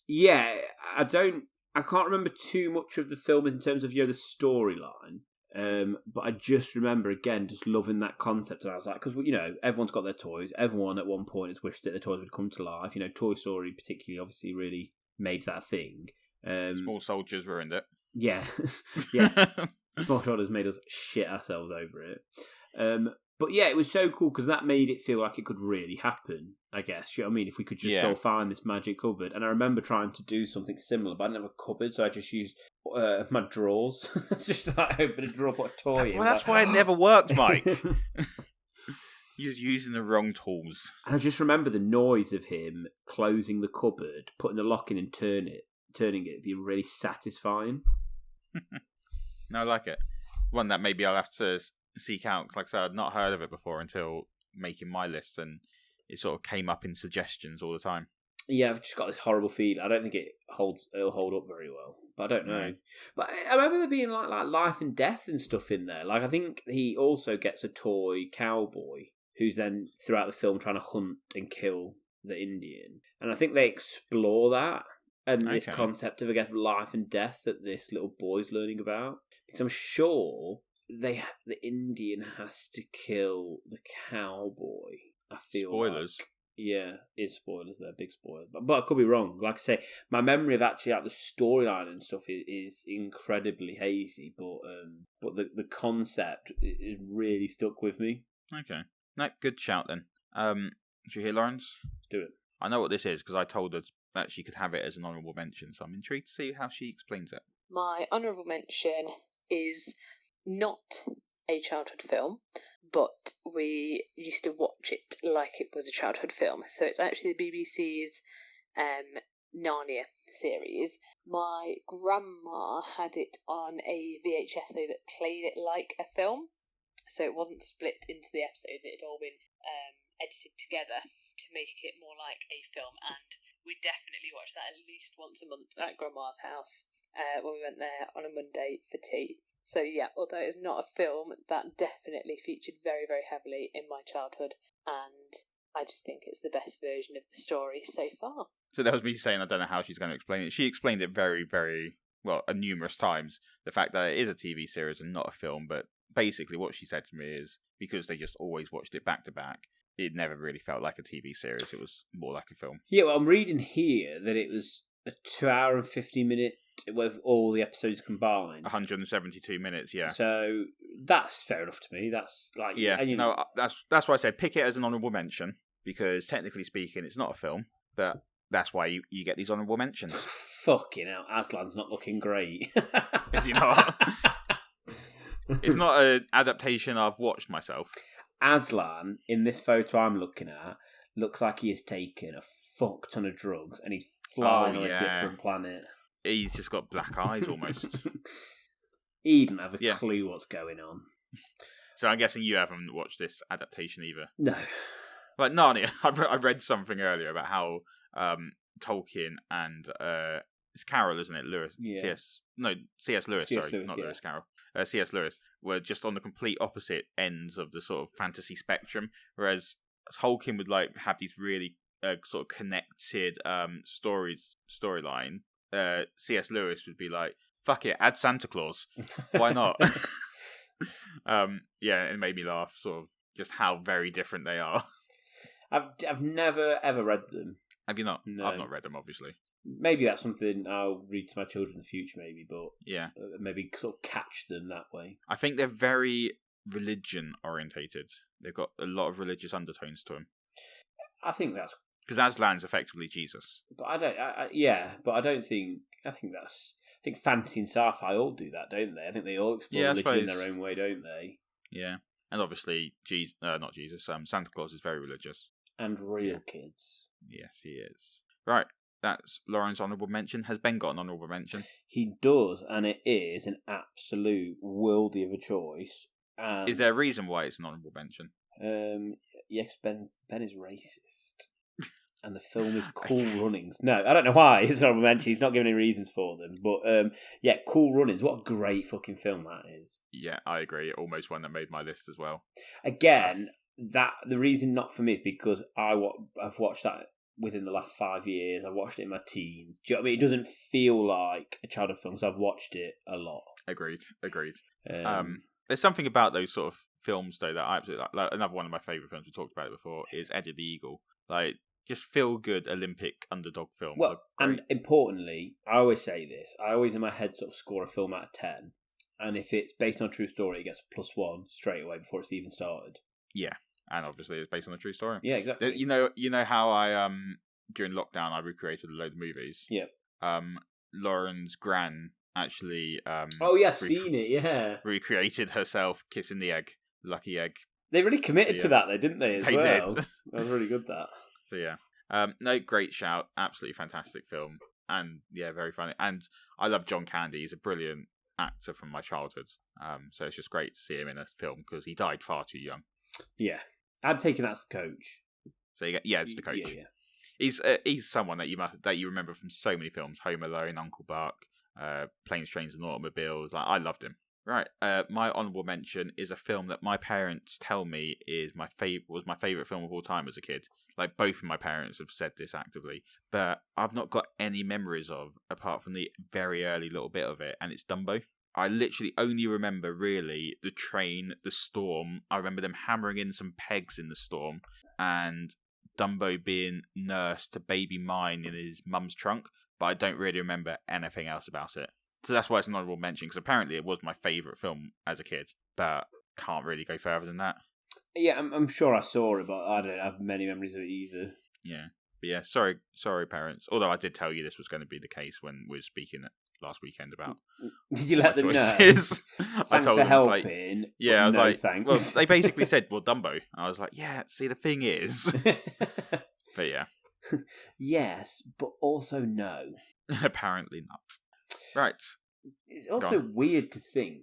yeah, I can't remember too much of the film in terms of the storyline. But I just remember again just loving that concept, and I was like, because everyone's got their toys. Everyone at one point has wished that their toys would come to life. Toy Story particularly, obviously, really made that a thing. Small Soldiers ruined it. Yeah, yeah. Small Soldiers made us shit ourselves over it. But yeah, it was so cool because that made it feel like it could really happen, I guess. You know what I mean? If we could just all find this magic cupboard. And I remember trying to do something similar, but I didn't have a cupboard, so I just used my drawers. Just like open a drawer, put a toy in. Well, that's why it never worked, Mike. You was using the wrong tools. And I just remember the noise of him closing the cupboard, putting the lock in and turning it being really satisfying. No, I like it. One that maybe I'll have to seek out. Like I said, I'd not heard of it before until making my list, and it sort of came up in suggestions all the time. Yeah, I've just got this horrible feeling. I don't think it'll hold up very well, but I don't know. Right. But I remember there being like life and death and stuff in there. Like I think he also gets a toy cowboy who's then throughout the film trying to hunt and kill the Indian, and I think they explore that and this concept of I guess life and death that this little boy's learning about, because I'm sure the Indian has to kill the cowboy. I feel spoilers. Like, yeah, it's spoilers there, big spoilers. But I could be wrong. Like I say, my memory of actually like the storyline and stuff is incredibly hazy. But the concept is really stuck with me. Okay, no, good shout then. Did you hear Lawrence? Do it. I know what this is because I told her that she could have it as an honourable mention. So I'm intrigued to see how she explains it. My honourable mention is not a childhood film, but we used to watch it like it was a childhood film. So it's actually the BBC's Narnia series. My grandma had it on a VHS though that played it like a film, so it wasn't split into the episodes. It had all been edited together to make it more like a film, and we definitely watched that at least once a month at Grandma's house when we went there on a Monday for tea. So yeah, although it's not a film, that definitely featured very, very heavily in my childhood, and I just think it's the best version of the story so far. So that was me saying I don't know how she's going to explain it. She explained it very, very well, numerous times, the fact that it is a TV series and not a film, but basically what she said to me is because they just always watched it back to back, it never really felt like a TV series. It was more like a film. Yeah, well, I'm reading here that it was a 2 hour and 50 minute with all the episodes combined. 172 minutes, yeah. So that's fair enough to me. That's like that's why I said pick it as an honourable mention, because technically speaking, it's not a film, but that's why you get these honourable mentions. Fucking hell, Aslan's not looking great. Is he not? It's not an adaptation I've watched myself. Aslan, in this photo I'm looking at, looks like he has taken a fuck ton of drugs and he's flying on a different planet. He's just got black eyes almost. He didn't have a clue what's going on. So I'm guessing you haven't watched this adaptation either. No. Like Narnia, I read something earlier about how Tolkien and it's Carroll, isn't it? Lewis. Yeah. C.S. Lewis. C.S. Sorry, Lewis, not yeah. Lewis Carroll. C.S. Lewis were just on the complete opposite ends of the sort of fantasy spectrum. Whereas Tolkien would like have these really sort of connected storyline. C.S. Lewis would be like, "Fuck it, add Santa Claus. Why not?" Yeah, it made me laugh. Sort of just how very different they are. I've never ever read them. Have you not? No. I've not read them, obviously. Maybe that's something I'll read to my children in the future, maybe, but Yeah. maybe sort of catch them that way. I think they're very religion orientated. They've got a lot of religious undertones to them. I think that's, Because Aslan's effectively Jesus. but I don't. But I don't think. I think fantasy and sci-fi all do that, don't they? I think they all explore Yeah, I religion in suppose. their own way, don't they? Yeah. And obviously, not Jesus. Santa Claus is very religious. And real Yeah. kids. Yes, he is. Right. That's Lauren's honourable mention. Has Ben got an honourable mention? He does, and it is an absolute worldie of a choice. Is there a reason why it's an honourable mention? Yes, Ben is racist. And the film is Cool Runnings. No, I don't know why it's not mentioned. He's not giving any reasons for them. But yeah, Cool Runnings. What a great fucking film that is. Yeah, I agree. Almost one that made my list as well. Again, that the reason not for me is because I've watched that within the last 5 years. I watched it in my teens. Do you know what I mean? It doesn't feel like a childhood film because I've watched it a lot. Agreed. There's something about those sort of films though that I absolutely like. Another one of my favourite films, we talked about it before, is Eddie the Eagle. Like, just feel good Olympic underdog film. Well, and importantly, I always say this. I always in my head sort of score a film out of 10, and if it's based on a true story, it gets a +1 straight away before it's even started. Yeah, and obviously it's based on a true story. Yeah, exactly. You know how I during lockdown I recreated a load of movies. Yeah. Lauren's gran actually Oh yeah, I've seen it. Yeah, recreated herself kissing the egg, lucky egg. they really committed to that, though, didn't they? As They well, did. That was really good. That. So yeah, no, great shout, absolutely fantastic film, and yeah, very funny. And I love John Candy; he's a brilliant actor from my childhood. So it's just great to see him in a film because he died far too young. Yeah, I'm taking that as the coach. So it's the coach. Yeah. He's someone that you remember from so many films: Home Alone, Uncle Buck, Planes, Trains, and Automobiles. I loved him. Right, my honourable mention is a film that my parents tell me was my favourite film of all time as a kid. Like, both of my parents have said this actively, but I've not got any memories of apart from the very early little bit of it, and it's Dumbo. I literally only remember really the train, the storm. I remember them hammering in some pegs in the storm, and Dumbo being nursed to baby mine in his mum's trunk, but I don't really remember anything else about it. So that's why it's an honourable mention, because apparently it was my favourite film as a kid, but can't really go further than that. Yeah, I'm sure I saw it, but I don't have many memories of it either. Yeah. But yeah, sorry parents. Although I did tell you this was going to be the case when we were speaking last weekend about. Did you let them know? Thanks I told for them, helping. Yeah, I was no, like, thanks. well, they basically said, well, Dumbo. I was like, yeah, see, the thing is. But yeah. Yes, but also no. Apparently not. Right. It's also weird to think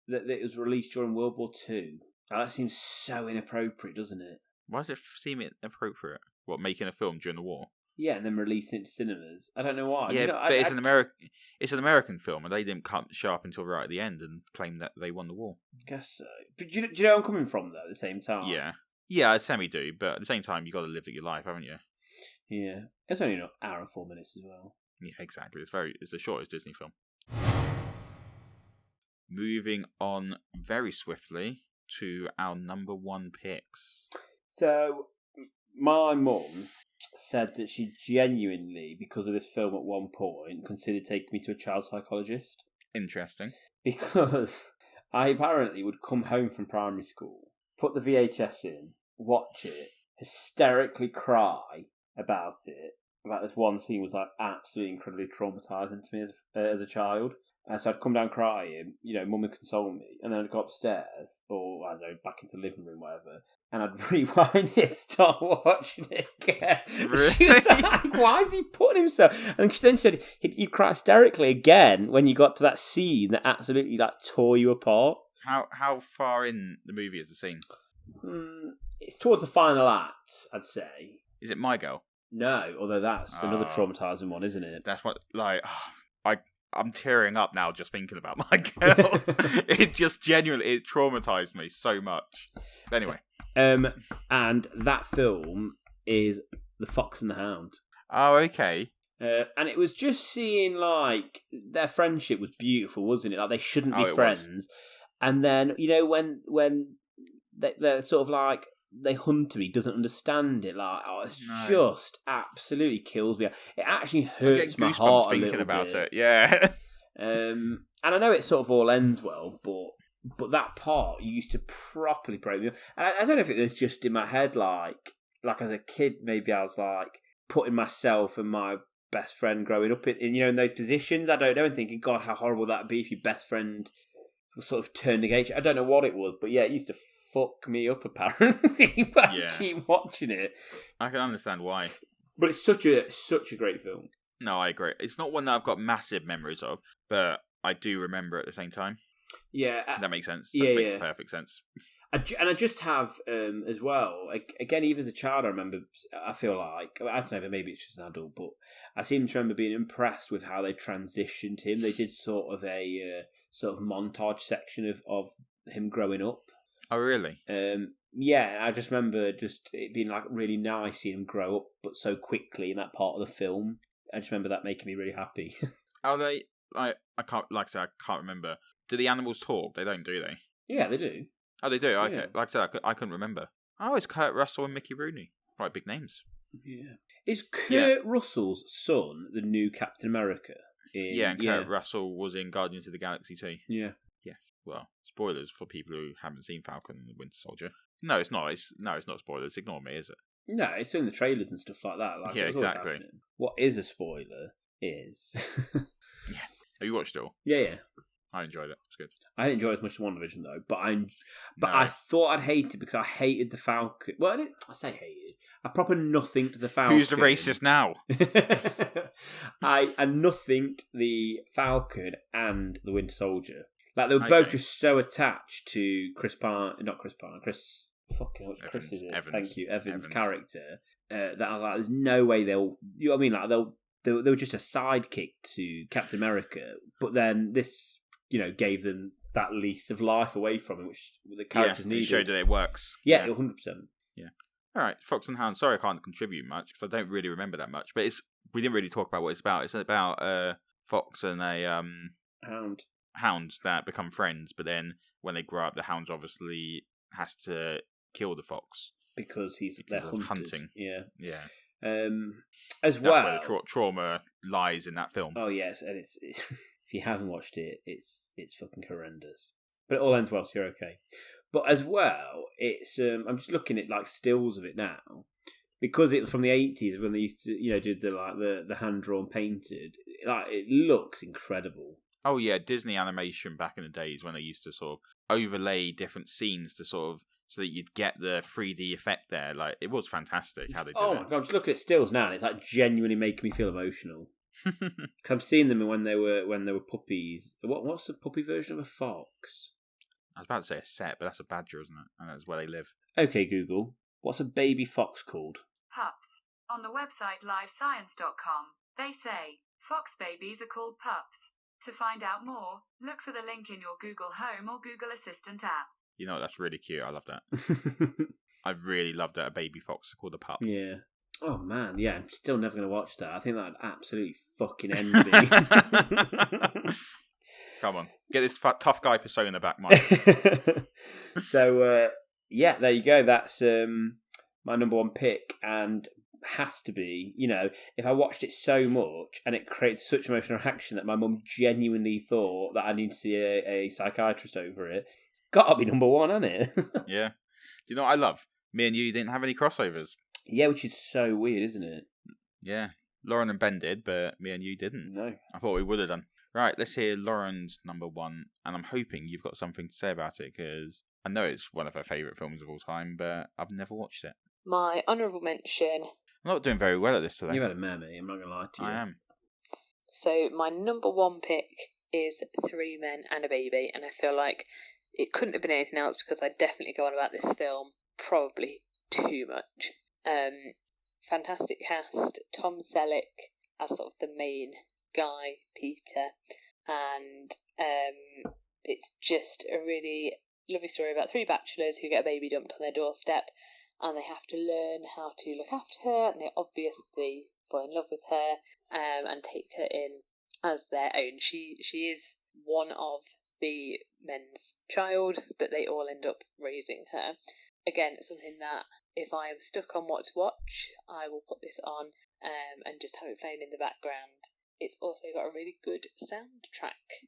that it was released during World War II. That seems so inappropriate, doesn't it? Why does it seem inappropriate? What, making a film during the war? Yeah, and then releasing it to cinemas. I don't know why. Yeah, You know, but it's an American film, and they didn't show up until right at the end and claim that they won the war. I guess so. But do you know where I'm coming from, though, at the same time? Yeah, I semi-do, but at the same time, you got to live your life, haven't you? Yeah. It's only an hour and 4 minutes as well. Yeah, exactly. It's the shortest Disney film. Moving on very swiftly to our number one picks. So, my mum said that she genuinely, because of this film at one point, considered taking me to a child psychologist. Interesting. Because I apparently would come home from primary school, put the VHS in, watch it, hysterically cry about it. About this one scene was like absolutely incredibly traumatizing to me as a child. So I'd come down crying, mum would console me, and then I'd go upstairs, or I don't know, back into the living room, whatever, and I'd rewind it, start watching it again. Really? She was like, why is he putting himself? And then she said you'd cry hysterically again when you got to that scene that absolutely tore you apart. How far in the movie is the scene? It's towards the final act, I'd say. Is it My Girl? No, although that's another traumatising one, isn't it? That's what, like, I'm tearing up now just thinking about my girl. It just genuinely, it traumatized me so much. Anyway. And that film is The Fox and the Hound. Oh, okay. And it was just seeing, like, their friendship was beautiful, wasn't it? Like, they shouldn't be friends. And then, you know, when they're sort of like, they hunt him, he doesn't understand it. Like, just absolutely kills me. It actually hurts my heart a little about bit. It. Yeah. And I know it sort of all ends well, but that part used to properly break me up. And I don't know if it was just in my head, like as a kid, maybe I was like putting myself and my best friend growing up in you know, in those positions. I don't know, and thinking, God, how horrible that'd be if your best friend was sort of turned against you. I don't know what it was, but yeah, it used to fuck me up apparently. But I keep watching it. I can understand why. But it's such a great film. No, I agree. It's not one that I've got massive memories of, but I do remember at the same time. Yeah, that makes sense. That makes perfect sense. And I just have as well. Again, even as a child, I remember. I feel like I don't know, but maybe it's just an adult, but I seem to remember being impressed with how they transitioned him. They did sort of a sort of montage section of him growing up. Oh, really? Yeah, I just remember just it being like really nice seeing him grow up, but so quickly in that part of the film. I just remember that making me really happy. Are they? I can't. Like I said, I can't remember. Do the animals talk? They don't, do they? Yeah, they do. Oh, they do. Okay. Yeah. Like I said, I couldn't remember. Oh, it's Kurt Russell and Mickey Rooney. Quite big names. Yeah. Is Kurt Russell's son the new Captain America? And Kurt Russell was in Guardians of the Galaxy too. Yeah. Yes. Well, spoilers for people who haven't seen Falcon and the Winter Soldier. No, it's not. It's not spoilers. Ignore me, is it? No, it's in the trailers and stuff like that. Like, yeah, exactly. What is a spoiler is... Yeah. Have you watched it all? Yeah. I enjoyed it. It's good. I didn't enjoy it as much as WandaVision though, but I thought I'd hate it because I hated the Falcon. Well, I say hated. I proper nothinged the Falcon. Who's the racist now? I nothinged the Falcon and the Winter Soldier. Like they were both just so attached to Chris Evans. Thank you, Evans' character. That I was like, there's no way they'll. You know what I mean? Like they were just a sidekick to Captain America, but then this, you know, gave them that lease of life away from him, which the characters needed. It showed that it works. Yeah, 100%. Yeah. All right, Fox and Hound. Sorry, I can't contribute much because I don't really remember that much. But we didn't really talk about what it's about. It's about Fox and a hound that become friends, but then when they grow up, the hound obviously has to kill the fox because they're hunting. Yeah. That's where the trauma lies in that film. Oh yes, and it's if you haven't watched it, it's fucking horrendous. But it all ends well, so you're okay. But as well, it's I'm just looking at like stills of it now because it's from the 80s when they used to, you know, do the hand drawn painted. Like it looks incredible. Oh yeah, Disney animation back in the days when they used to sort of overlay different scenes to sort of so that you'd get the 3D effect there. Like it was fantastic how they did it. Oh my god, I'm just looking at stills now and it's like genuinely making me feel emotional. Cause I've seen them when they were puppies. What's the puppy version of a fox? I was about to say a set, but that's a badger, isn't it? And that's where they live. Okay, Google. What's a baby fox called? Pups. On the website livescience.com, they say fox babies are called pups. To find out more, look for the link in your Google Home or Google Assistant app. You know, that's really cute. I love that. I really love that a baby fox called a pup. Yeah. Oh, man. Yeah, I'm still never going to watch that. I think that would absolutely fucking end me. Come on. Get this tough guy persona back, Mike. So, yeah, there you go. That's my number one pick. And has to be, you know, if I watched it so much and it creates such emotional reaction that my mum genuinely thought that I need to see a psychiatrist over it, it's got to be number one, hasn't it? Yeah. Do you know what I love? Me and you didn't have any crossovers. Yeah, which is so weird, isn't it? Yeah. Lauren and Ben did, but me and you didn't. No. I thought we would have done. Right, let's hear Lauren's number one, and I'm hoping you've got something to say about it, because I know it's one of her favourite films of all time, but I've never watched it. My honourable mention... I'm not doing very well at this today. You've had a mare, mate. I'm not going to lie to you. I am. So my number one pick is Three Men and a Baby, and I feel like it couldn't have been anything else because I definitely go on about this film probably too much. fantastic cast. Tom Selleck as sort of the main guy, Peter, and it's just a really lovely story about three bachelors who get a baby dumped on their doorstep, and they have to learn how to look after her, and they obviously fall in love with her and take her in as their own. She is one of the men's child, but they all end up raising her. Again, something that if I am stuck on what to watch, I will put this on and just have it playing in the background. It's also got a really good soundtrack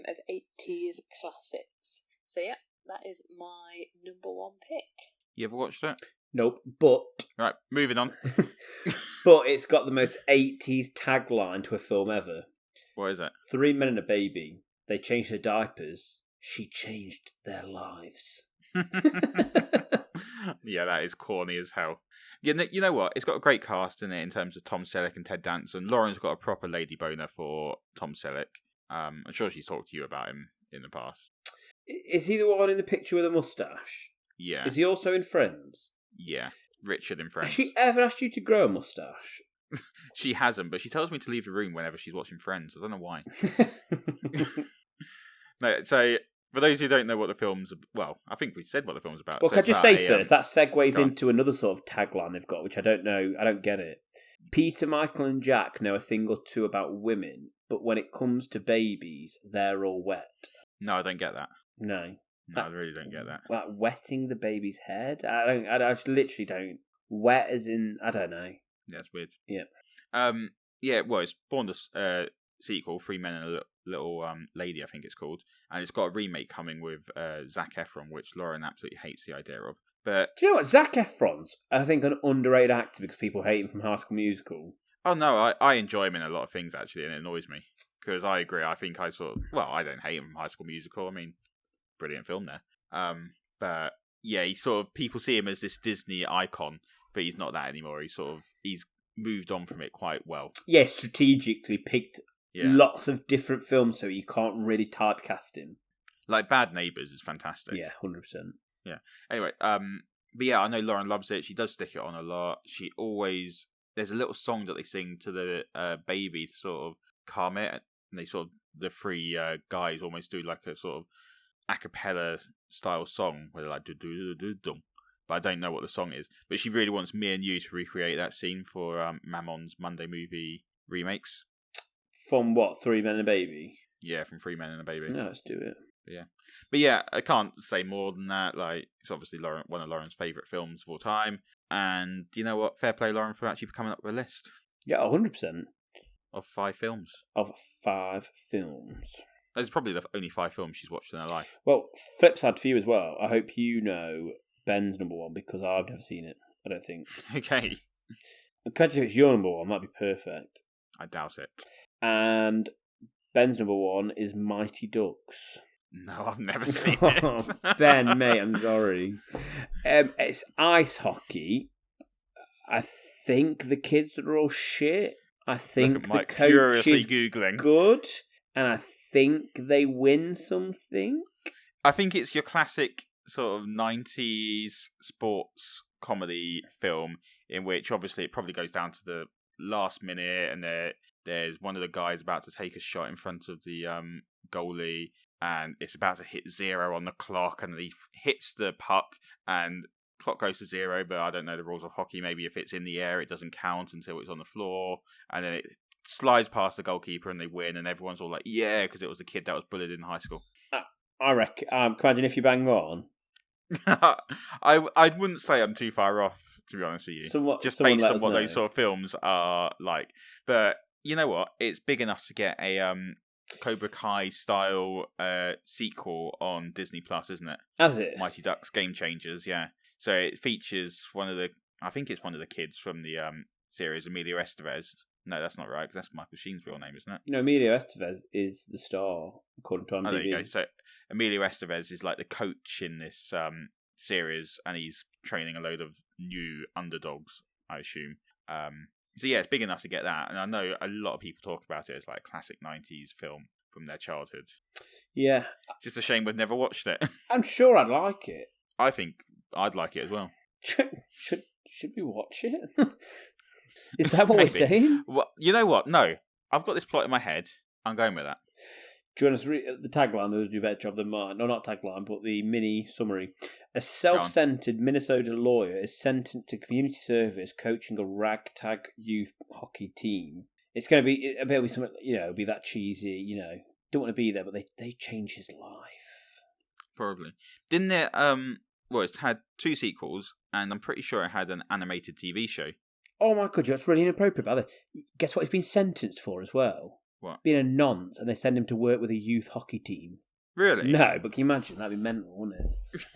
of 80s classics. So yeah, that is my number one pick. You ever watched it? Nope, but Right, moving on. but it's got the most 80s tagline to a film ever. What is it? 3 men and a baby. They changed her diapers. She changed their lives. Yeah, that is corny as hell. You know what? It's got a great cast in it in terms of Tom Selleck and Ted Danson. Lauren's got a proper lady boner for Tom Selleck. I'm sure she's talked to you about him in the past. Is he the one in the picture with a moustache? Yeah. Is he also in Friends? Yeah. Richard in Friends. Has she ever asked you to grow a moustache? She hasn't, but she tells me to leave the room whenever she's watching Friends. I don't know why. No, so for those who don't know what the film's, well, I think we said what the film's about. Well, So can I it's just about say first, that segues Go on. into another sort of tagline they've got, which I don't know, I don't get it. Peter, Michael and Jack know a thing or two about women, but when it comes to babies, they're all wet. No, I don't get that. No. No, I really don't get that. Like wetting the baby's head? I just literally don't. Wet as in, I don't know. Yeah, it's weird. Yeah. Yeah, well, it's spawned a sequel, 3 Men and a Little Lady, I think it's called, and it's got a remake coming with Zac Efron, which Lauren absolutely hates the idea of. But Do you know what? Zac Efron's, I think, an underrated actor because people hate him from High School Musical. oh no, I enjoy him in a lot of things actually, and it annoys me because I agree. I think I I don't hate him from High School Musical. I mean, brilliant film there. But yeah, he's sort of, people see him as this Disney icon, but he's not that anymore. He's moved on from it quite well. Yeah, strategically picked Yeah. lots of different films so you can't really typecast him. Like Bad Neighbours is fantastic. Yeah, 100%. Anyway, but yeah, I know Lauren loves it. She does stick it on a lot. There's a little song that they sing to the baby to sort of calm it, and they sort of, the three guys almost do like a sort of a cappella style song where they're like do do do do dum. But I don't know what the song is. But she really wants me and you to recreate that scene for Mamon's Monday movie remakes. From what, 3 Men and a Baby? Yeah, from 3 Men and a Baby. No, let's do it. But yeah, I can't say more than that. Like, it's obviously one of Lauren's favourite films of all time. And you know what? Fair play, Lauren, for actually coming up with a list Yeah, 100% of 5 films. of 5 films. Those are probably the only 5 films she's watched in her life. Well, flip side for you as well. I hope you know Ben's number one because I've never seen it. I don't think. Okay. Imagine if it's your number one, that'd be perfect. I doubt it. And Ben's number one is Mighty Ducks. No, I've never seen it. Ben, mate, I'm sorry. It's ice hockey. I think the kids are all shit. I think the Mike coach curiously is Googling. good, and I think they win something. I think it's your classic sort of 90s sports comedy film in which obviously it probably goes down to the last minute and there's one of the guys about to take a shot in front of the goalie and it's about to hit 0 on the clock and he hits the puck and clock goes to 0, but I don't know the rules of hockey. Maybe if it's in the air it doesn't count until it's on the floor, and then it slides past the goalkeeper and they win and everyone's all like yeah, because it was the kid that was bullied in high school. I reckon. Imagine if you bang on. I wouldn't say I'm too far off, to be honest with you. Just someone based let on us what know. those sort of films are like. But you know what? It's big enough to get a Cobra Kai style sequel on Disney Plus, isn't it? Has it? Mighty Ducks Game Changers, yeah. So it features I think it's one of the kids from the series, Emilio Estevez. No, that's not right, because that's Michael Sheen's real name, isn't it? No, Emilio Estevez is the star, according to IMDb. Oh, there you go. So Emilio Estevez is like the coach in this series, and he's training a load of new underdogs, I assume. So yeah, it's big enough to get that, and I know a lot of people talk about it as like a classic 90s film from their childhood. Yeah. It's just a shame we've never watched it. I'm sure I'd like it. I think I'd like it as well. Should we watch it? Is that what we're saying? Well, you know what? No, I've got this plot in my head. I'm going with that. Do you want us to read the tagline? They'll do a better job than mine. No, not tagline, but the mini summary. A self-centered Minnesota lawyer is sentenced to community service coaching a ragtag youth hockey team. It's going to be, it'll be something, it'll be that cheesy, don't want to be there, but they change his life. Probably. Didn't it, well, it's had 2 sequels, and I'm pretty sure it had an animated TV show. Oh my god, that's really inappropriate, by the way. Guess what he's been sentenced for as well? What? Being a nonce, and they send him to work with a youth hockey team. Really? No, but can you imagine? That'd be mental, wouldn't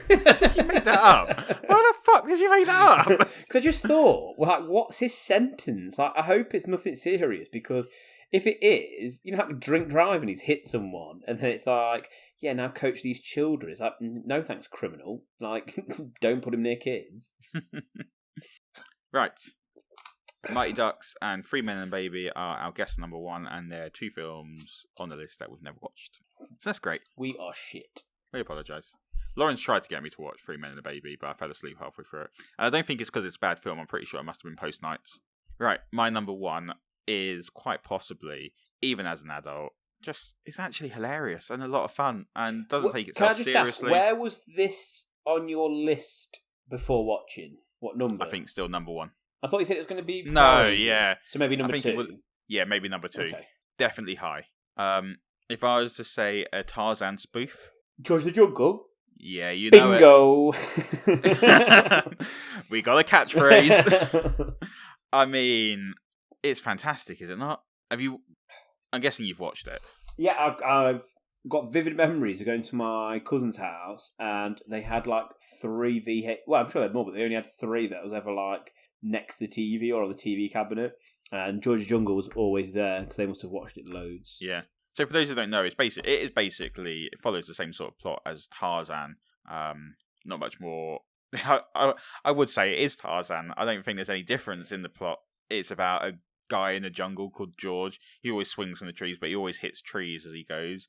it? Did you make that up? Why the fuck did you make that up? Because I just thought, what's his sentence? I hope it's nothing serious, because if it is, like drink driving, he's hit someone, and then it's like, yeah, now coach these children. It's like, no thanks, criminal. Like, don't put him near kids. Right. Mighty Ducks and Three Men and a Baby are our guest number 1, and they're 2 films on the list that we've never watched. So that's great. We are shit. I apologise. Lawrence tried to get me to watch Three Men and a Baby, but I fell asleep halfway through it. I don't think it's because it's a bad film. I'm pretty sure it must have been post-nights. Right, my number 1 is quite possibly, even as an adult, it's actually hilarious and a lot of fun and doesn't take itself seriously. Can I just ask, where was this on your list before watching? What number? I think still number 1. I thought you said it was going to be... No, yeah. So maybe number 2? Yeah, maybe number 2. Okay. Definitely high. If I was to say a Tarzan spoof... George the Jungle? Yeah, you know Bingo! We got a catchphrase. I mean, it's fantastic, is it not? I'm guessing you've watched it. Yeah, I've got vivid memories of going to my cousin's house, and they had 3 VH... Well, I'm sure they had more, but they only had 3 that was ever next to the TV or on the TV cabinet. And George the Jungle was always there because they must have watched it loads. Yeah. So for those who don't know, it follows the same sort of plot as Tarzan. Not much more. I would say it is Tarzan. I don't think there's any difference in the plot. It's about a guy in a jungle called George. He always swings from the trees, but he always hits trees as he goes.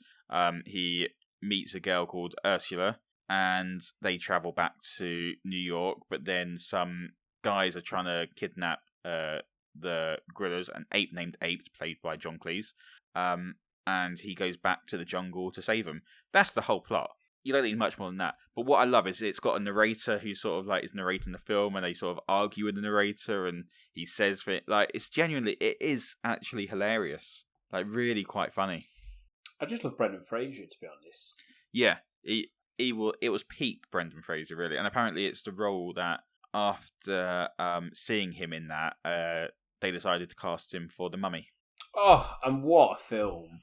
He meets a girl called Ursula, and they travel back to New York, but then some guys are trying to kidnap the gorillas, an ape named Ape, played by John Cleese. And he goes back to the jungle to save them. That's the whole plot. You don't need much more than that. But what I love is it's got a narrator who sort of is narrating the film, and they sort of argue with the narrator, and he says it it is actually hilarious. Really quite funny. I just love Brendan Fraser, to be honest. Yeah, it was peak Brendan Fraser, really, and apparently it's the role that after seeing him in that, they decided to cast him for The Mummy. Oh, and what a film!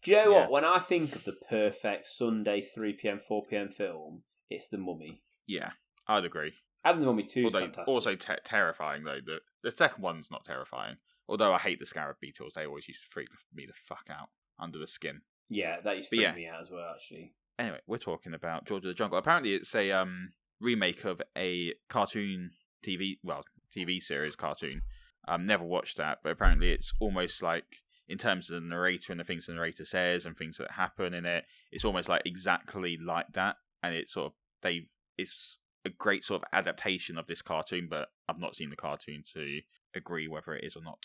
Do you know what? When I think of the perfect Sunday 3pm, 4pm film, it's The Mummy. Yeah, I'd agree. And The Mummy 2 is fantastic. Also terrifying, though. The second one's not terrifying. Although I hate the scarab beetles. They always used to freak me the fuck out under the skin. Yeah, that used to freak me out as well, actually. Anyway, we're talking about George of the Jungle. Apparently it's a remake of a cartoon TV series cartoon. Never watched that, but apparently it's almost in terms of the narrator and the things the narrator says and things that happen in it, it's almost exactly like that. And it's it's a great sort of adaptation of this cartoon, but I've not seen the cartoon to agree whether it is or not.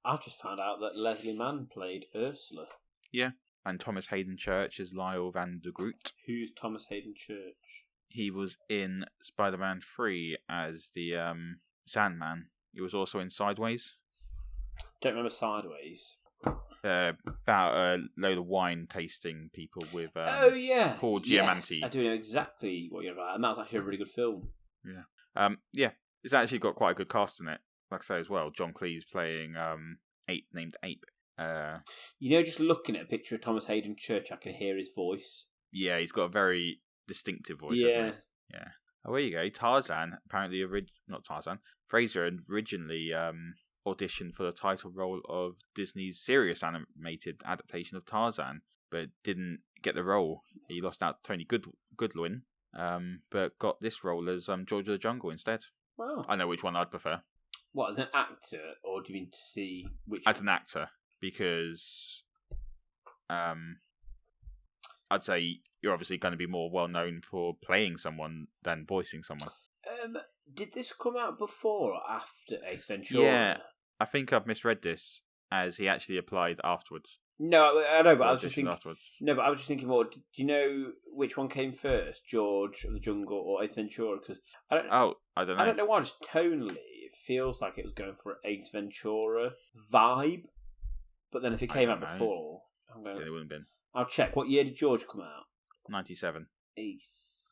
I just found out that Leslie Mann played Ursula. Yeah, and Thomas Hayden Church is Lyle Van de Groot. Who's Thomas Hayden Church? He was in Spider-Man 3 as the Sandman. He was also in Sideways. Don't remember Sideways. About a load of wine tasting people with Paul Giamatti. Yes, I do know exactly what you're about, and that's actually a really good film. Yeah. It's actually got quite a good cast in it. Like I say as well, John Cleese playing Ape named Ape. Just looking at a picture of Thomas Hayden Church, I can hear his voice. Yeah, he's got a very distinctive voice. Yeah. Hasn't he? Yeah. Oh, there you go. Tarzan, apparently, not Tarzan. Fraser originally auditioned for the title role of Disney's serious animated adaptation of Tarzan, but didn't get the role. He lost out to Tony Goodwin, but got this role as George of the Jungle instead. Wow. I know which one I'd prefer. What, as an actor, or do you mean to see which? As an actor, because I'd say you're obviously going to be more well known for playing someone than voicing someone. Did this come out before or after Ace Ventura? Yeah, I think I've misread this as he actually applied afterwards. No, I know, but I was just Auditioned thinking. afterwards. No, but I was just thinking more. Do you know which one came first, George of the Jungle or Ace Ventura? Because I don't. Oh, I don't know. I don't know why. Just tonally, it feels like it was going for an Ace Ventura vibe. But then if it I came don't out know. before, I'm going. Yeah, it wouldn't have been I'll check. What year did George come out? 97. Ace.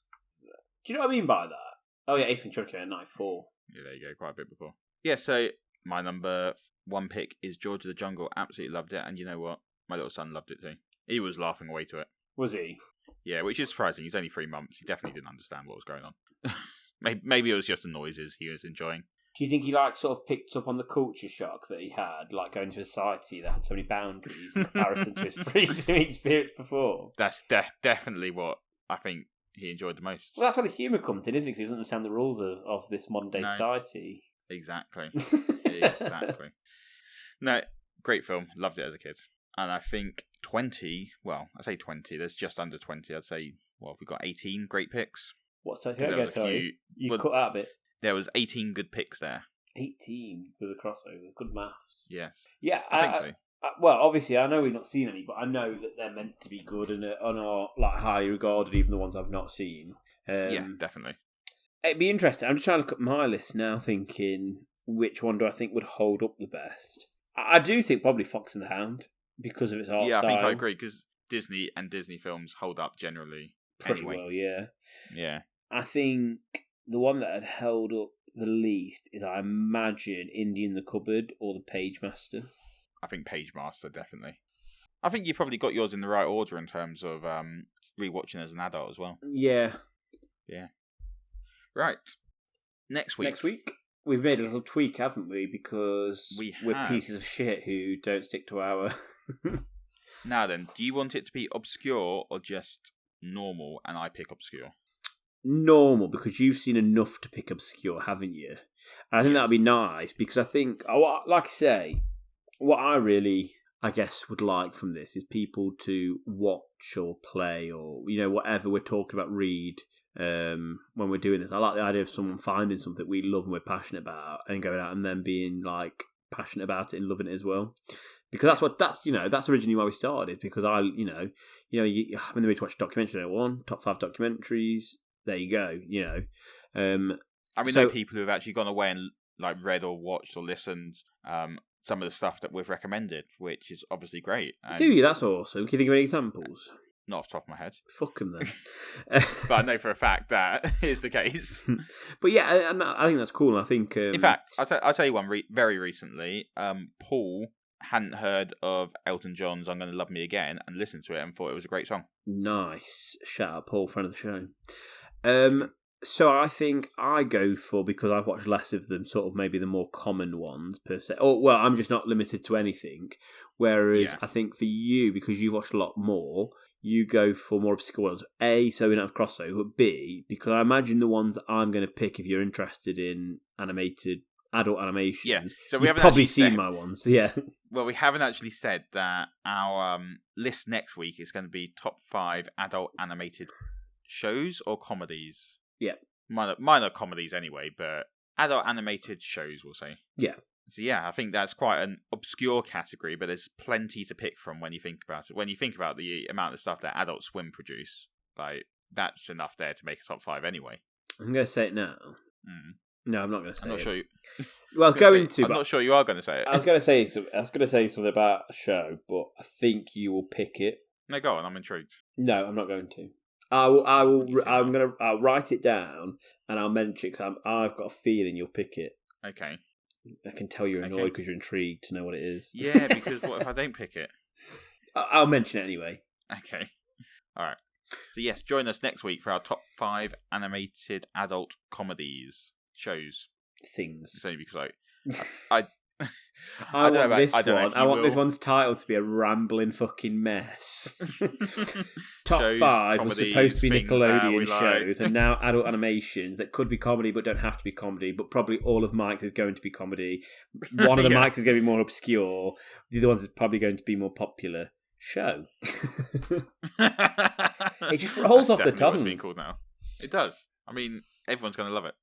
Do you know what I mean by that? Oh yeah, Ace Ventura came out in 94. Yeah, there you go. Quite a bit before. Yeah, so my number 1 pick is George of the Jungle. Absolutely loved it. And you know what? My little son loved it too. He was laughing away to it. Was he? Yeah, which is surprising. He's only 3 months. He definitely didn't understand what was going on. Maybe it was just the noises he was enjoying. Do you think he sort of picked up on the culture shock that he had, like going to a society that had so many boundaries in comparison to his freedom experience before? That's definitely what I think he enjoyed the most. Well, that's where the humour comes in, isn't it? 'Cause he doesn't understand the rules of this modern day society. Exactly. Exactly. No, great film. Loved it as a kid. And I think 20, well, I say 20, there's just under 20. I'd say, well, we've got 18 great picks. What's that? There was a Sorry. few- You well, cut out a bit. There was 18 good picks there. 18 for the crossover. Good maths. Yes. Yeah, I think so. well, obviously, I know we've not seen any, but I know that they're meant to be good and are like highly regarded, even the ones I've not seen. Yeah, definitely. It'd be interesting. I'm just trying to look at my list now, thinking which one do I think would hold up the best. I do think probably Fox and the Hound because of its art style. I think I agree because Disney and Disney films hold up generally. Pretty anyway. well, yeah. Yeah. I think the one that had held up the least is, I imagine, Indie in the Cupboard or The Page Master. I think Page Master, definitely. I think you probably got yours in the right order in terms of rewatching as an adult as well. Yeah. Yeah. Right. Next week. We've made a little tweak, haven't we? Because we're have. pieces of shit who don't stick to our... Now then, do you want it to be obscure or just normal and I pick obscure? Normal, because you've seen enough to pick obscure, haven't you? And I think that'd be nice, because I think, like I say, what I really, I guess, would like from this is people to watch or play or, whatever we're talking about, read when we're doing this. I like the idea of someone finding something we love and we're passionate about and going out and then being, like, passionate about it and loving it as well. Because that's originally why we started, because when we watch documentary one, top 5 documentaries, there you go, And we know people who have actually gone away and like read or watched or listened some of the stuff that we've recommended, which is obviously great. And do you? That's awesome. Can you think of any examples? Not off the top of my head. Fuck them then. But I know for a fact that is the case. But yeah, and I think that's cool. And I think, in fact, I'll tell you one very recently. Paul hadn't heard of Elton John's "I'm Gonna Love Me Again" and listened to it and thought it was a great song. Nice. Shout out Paul, friend of the show. So I think I go for, because I've watched less of them, sort of maybe the more common ones per se. Or, well, I'm just not limited to anything. Whereas I think for you, because you've watched a lot more, you go for more obscure ones. A, so we don't have crossover. But B, because I imagine the ones that I'm going to pick, if you're interested in adult animations, so we you've probably seen my ones. Yeah. Well, we haven't actually said that our list next week is going to be top 5 adult animated shows or comedies. Yeah. Minor comedies anyway, but adult animated shows, we'll say. Yeah. So yeah, I think that's quite an obscure category, but there's plenty to pick from when you think about it. When you think about the amount of stuff that Adult Swim produce, like, that's enough there to make a top 5 anyway. I'm going to say it now. No, I'm not going to say it. I'm not sure you... Well, I'm not sure you are going to say it. I was going to say something about a show, but I think you will pick it. No, go on. I'm intrigued. No, I'm not going to. I'll write it down and I'll mention it because I've got a feeling you'll pick it. Okay. I can tell you're annoyed because you're intrigued to know what it is. Yeah, because what if I don't pick it? I'll mention it anyway. Okay. All right. So yes, join us next week for our top 5 animated adult comedies shows. Things. It's only because I want this one's title to be a rambling fucking mess. Top shows, 5 was supposed to be Nickelodeon shows, like. And now adult animations that could be comedy but don't have to be comedy. But probably all of Mike's is going to be comedy. One of the Mike's is going to be more obscure. The other one's probably going to be more popular. Show. It just rolls off the tongue. It's being called now. It does. I mean, everyone's going to love it.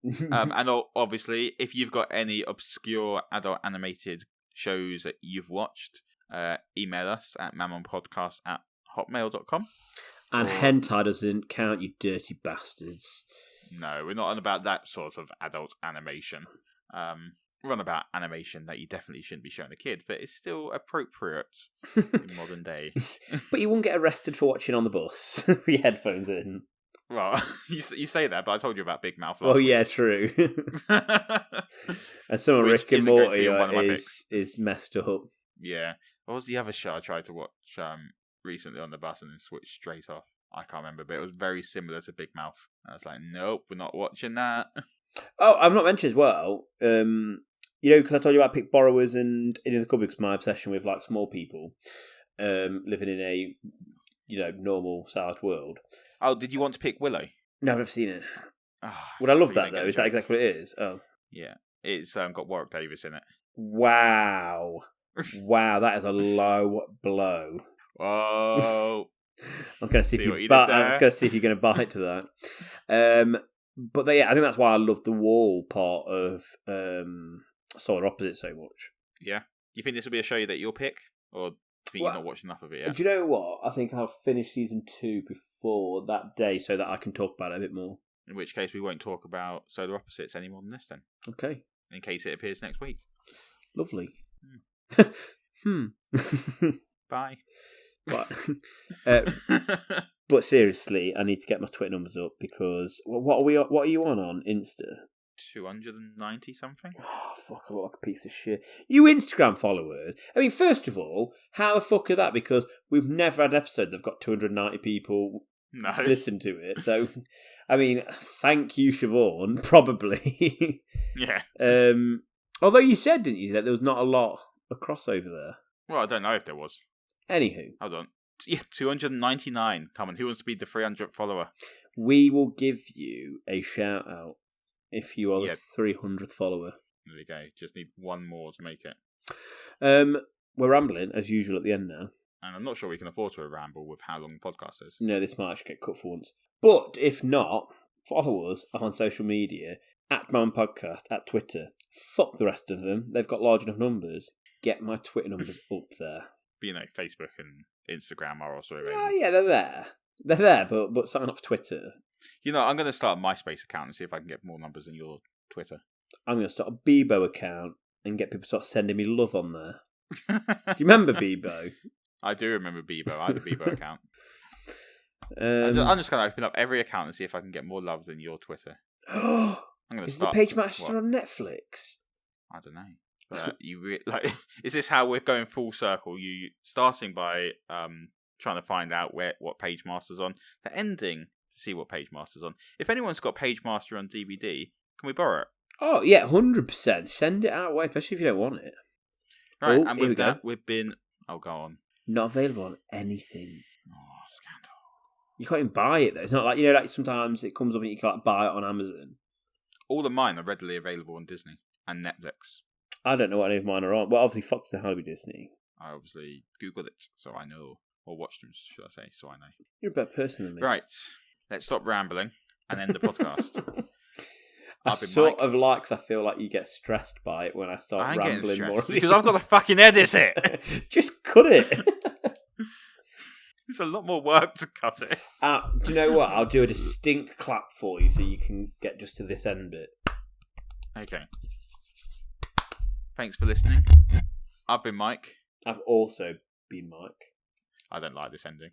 And obviously, if you've got any obscure adult animated shows that you've watched, email us at mammonpodcast@hotmail.com. And hentai doesn't count, you dirty bastards. No, we're not on about that sort of adult animation. We're on about animation that you definitely shouldn't be showing a kid, but it's still appropriate in modern day. But you won't get arrested for watching on the bus with your headphones in. Well, you say that, but I told you about Big Mouth. Oh yeah, true. And some of Rick and Morty is messed up. Yeah. What was the other show I tried to watch recently on the bus and then switched straight off? I can't remember, but it was very similar to Big Mouth. And I was like, nope, we're not watching that. Oh, I've not mentioned as well. Because I told you about Pick Borrowers and In the Cupboard, because my obsession with like small people living in a normal sized world. Oh, did you want to pick Willow? No, I've never seen it. Oh, Would I love that though? Is that exactly what it is? Oh, yeah. It's got Warwick Davis in it. Wow, wow, that is a low blow. Oh. I was going to see if you're going to bite to that. But yeah, I think that's why I love the wall part of Solar Opposite so much. Yeah. Do you think this will be a show that you'll pick, or do you think you've not watched enough of it yet? Do you know what? I think I'll finish season 2 before that day so that I can talk about it a bit more. In which case, we won't talk about Solar Opposites any more than this then. Okay. In case it appears next week. Lovely. Bye. But seriously, I need to get my Twitter numbers up because what are you on Insta? 290 something. Oh fuck! I look like a piece of shit. You Instagram followers. I mean, first of all, how the fuck are that? Because we've never had an episode that've got 290 people listen to it. So, I mean, thank you, Siobhan. Probably. Yeah. Although you said, didn't you, that there was not a lot of crossover there? Well, I don't know if there was. Anywho. Hold on. Yeah, 299. Come on, who wants to be the 300th follower? We will give you a shout out if you are the 300th follower. There we go. Just need one more to make it. We're rambling, as usual, at the end now. And I'm not sure we can afford to ramble with how long the podcast is. No, this might actually get cut for once. But if not, follow us on social media, at Man Podcast, at Twitter. Fuck the rest of them. They've got large enough numbers. Get my Twitter numbers up there. But, Facebook and Instagram are also available. Oh, yeah, they're there. They're there, but sign up for Twitter. I'm going to start a MySpace account and see if I can get more numbers than your Twitter. I'm going to start a Bebo account and get people to start sending me love on there. Do you remember Bebo? I do remember Bebo. I had a Bebo account. I'm just going to open up every account and see if I can get more love than your Twitter. Is the Page Master on Netflix? I don't know. But is this how we're going full circle? You starting by trying to find out what Page Master's on, to ending to see what Page Master's on. If anyone's got Page Master on DVD, can we borrow it? Oh yeah, 100%. Send it our way, especially if you don't want it. Right, and with that, we've been. Oh, go on. Not available on anything. Oh, scandal! You can't even buy it though. It's not like like sometimes it comes up and you can't buy it on Amazon. All of mine are readily available on Disney and Netflix. I don't know what any of mine are on. Well, obviously Fox and how to be Disney. I obviously Googled it, so I know. Or watched them, should I say, so I know. You're a better person than me. Right, let's stop rambling and end the podcast. I sort of like, cause I feel like you get stressed by it when I start rambling more. Because I've got to fucking edit it. Just cut it. It's a lot more work to cut it. Do you know what? I'll do a distinct clap for you so you can get just to this end bit. Okay. Thanks for listening. I've been Mike. I've also been Mike. I don't like this ending.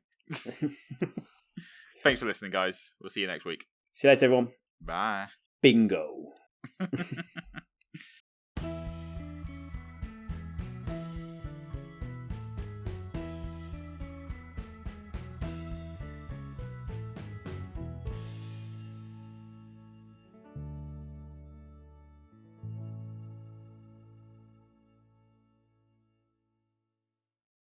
Thanks for listening, guys. We'll see you next week. See you later, everyone. Bye. Bingo.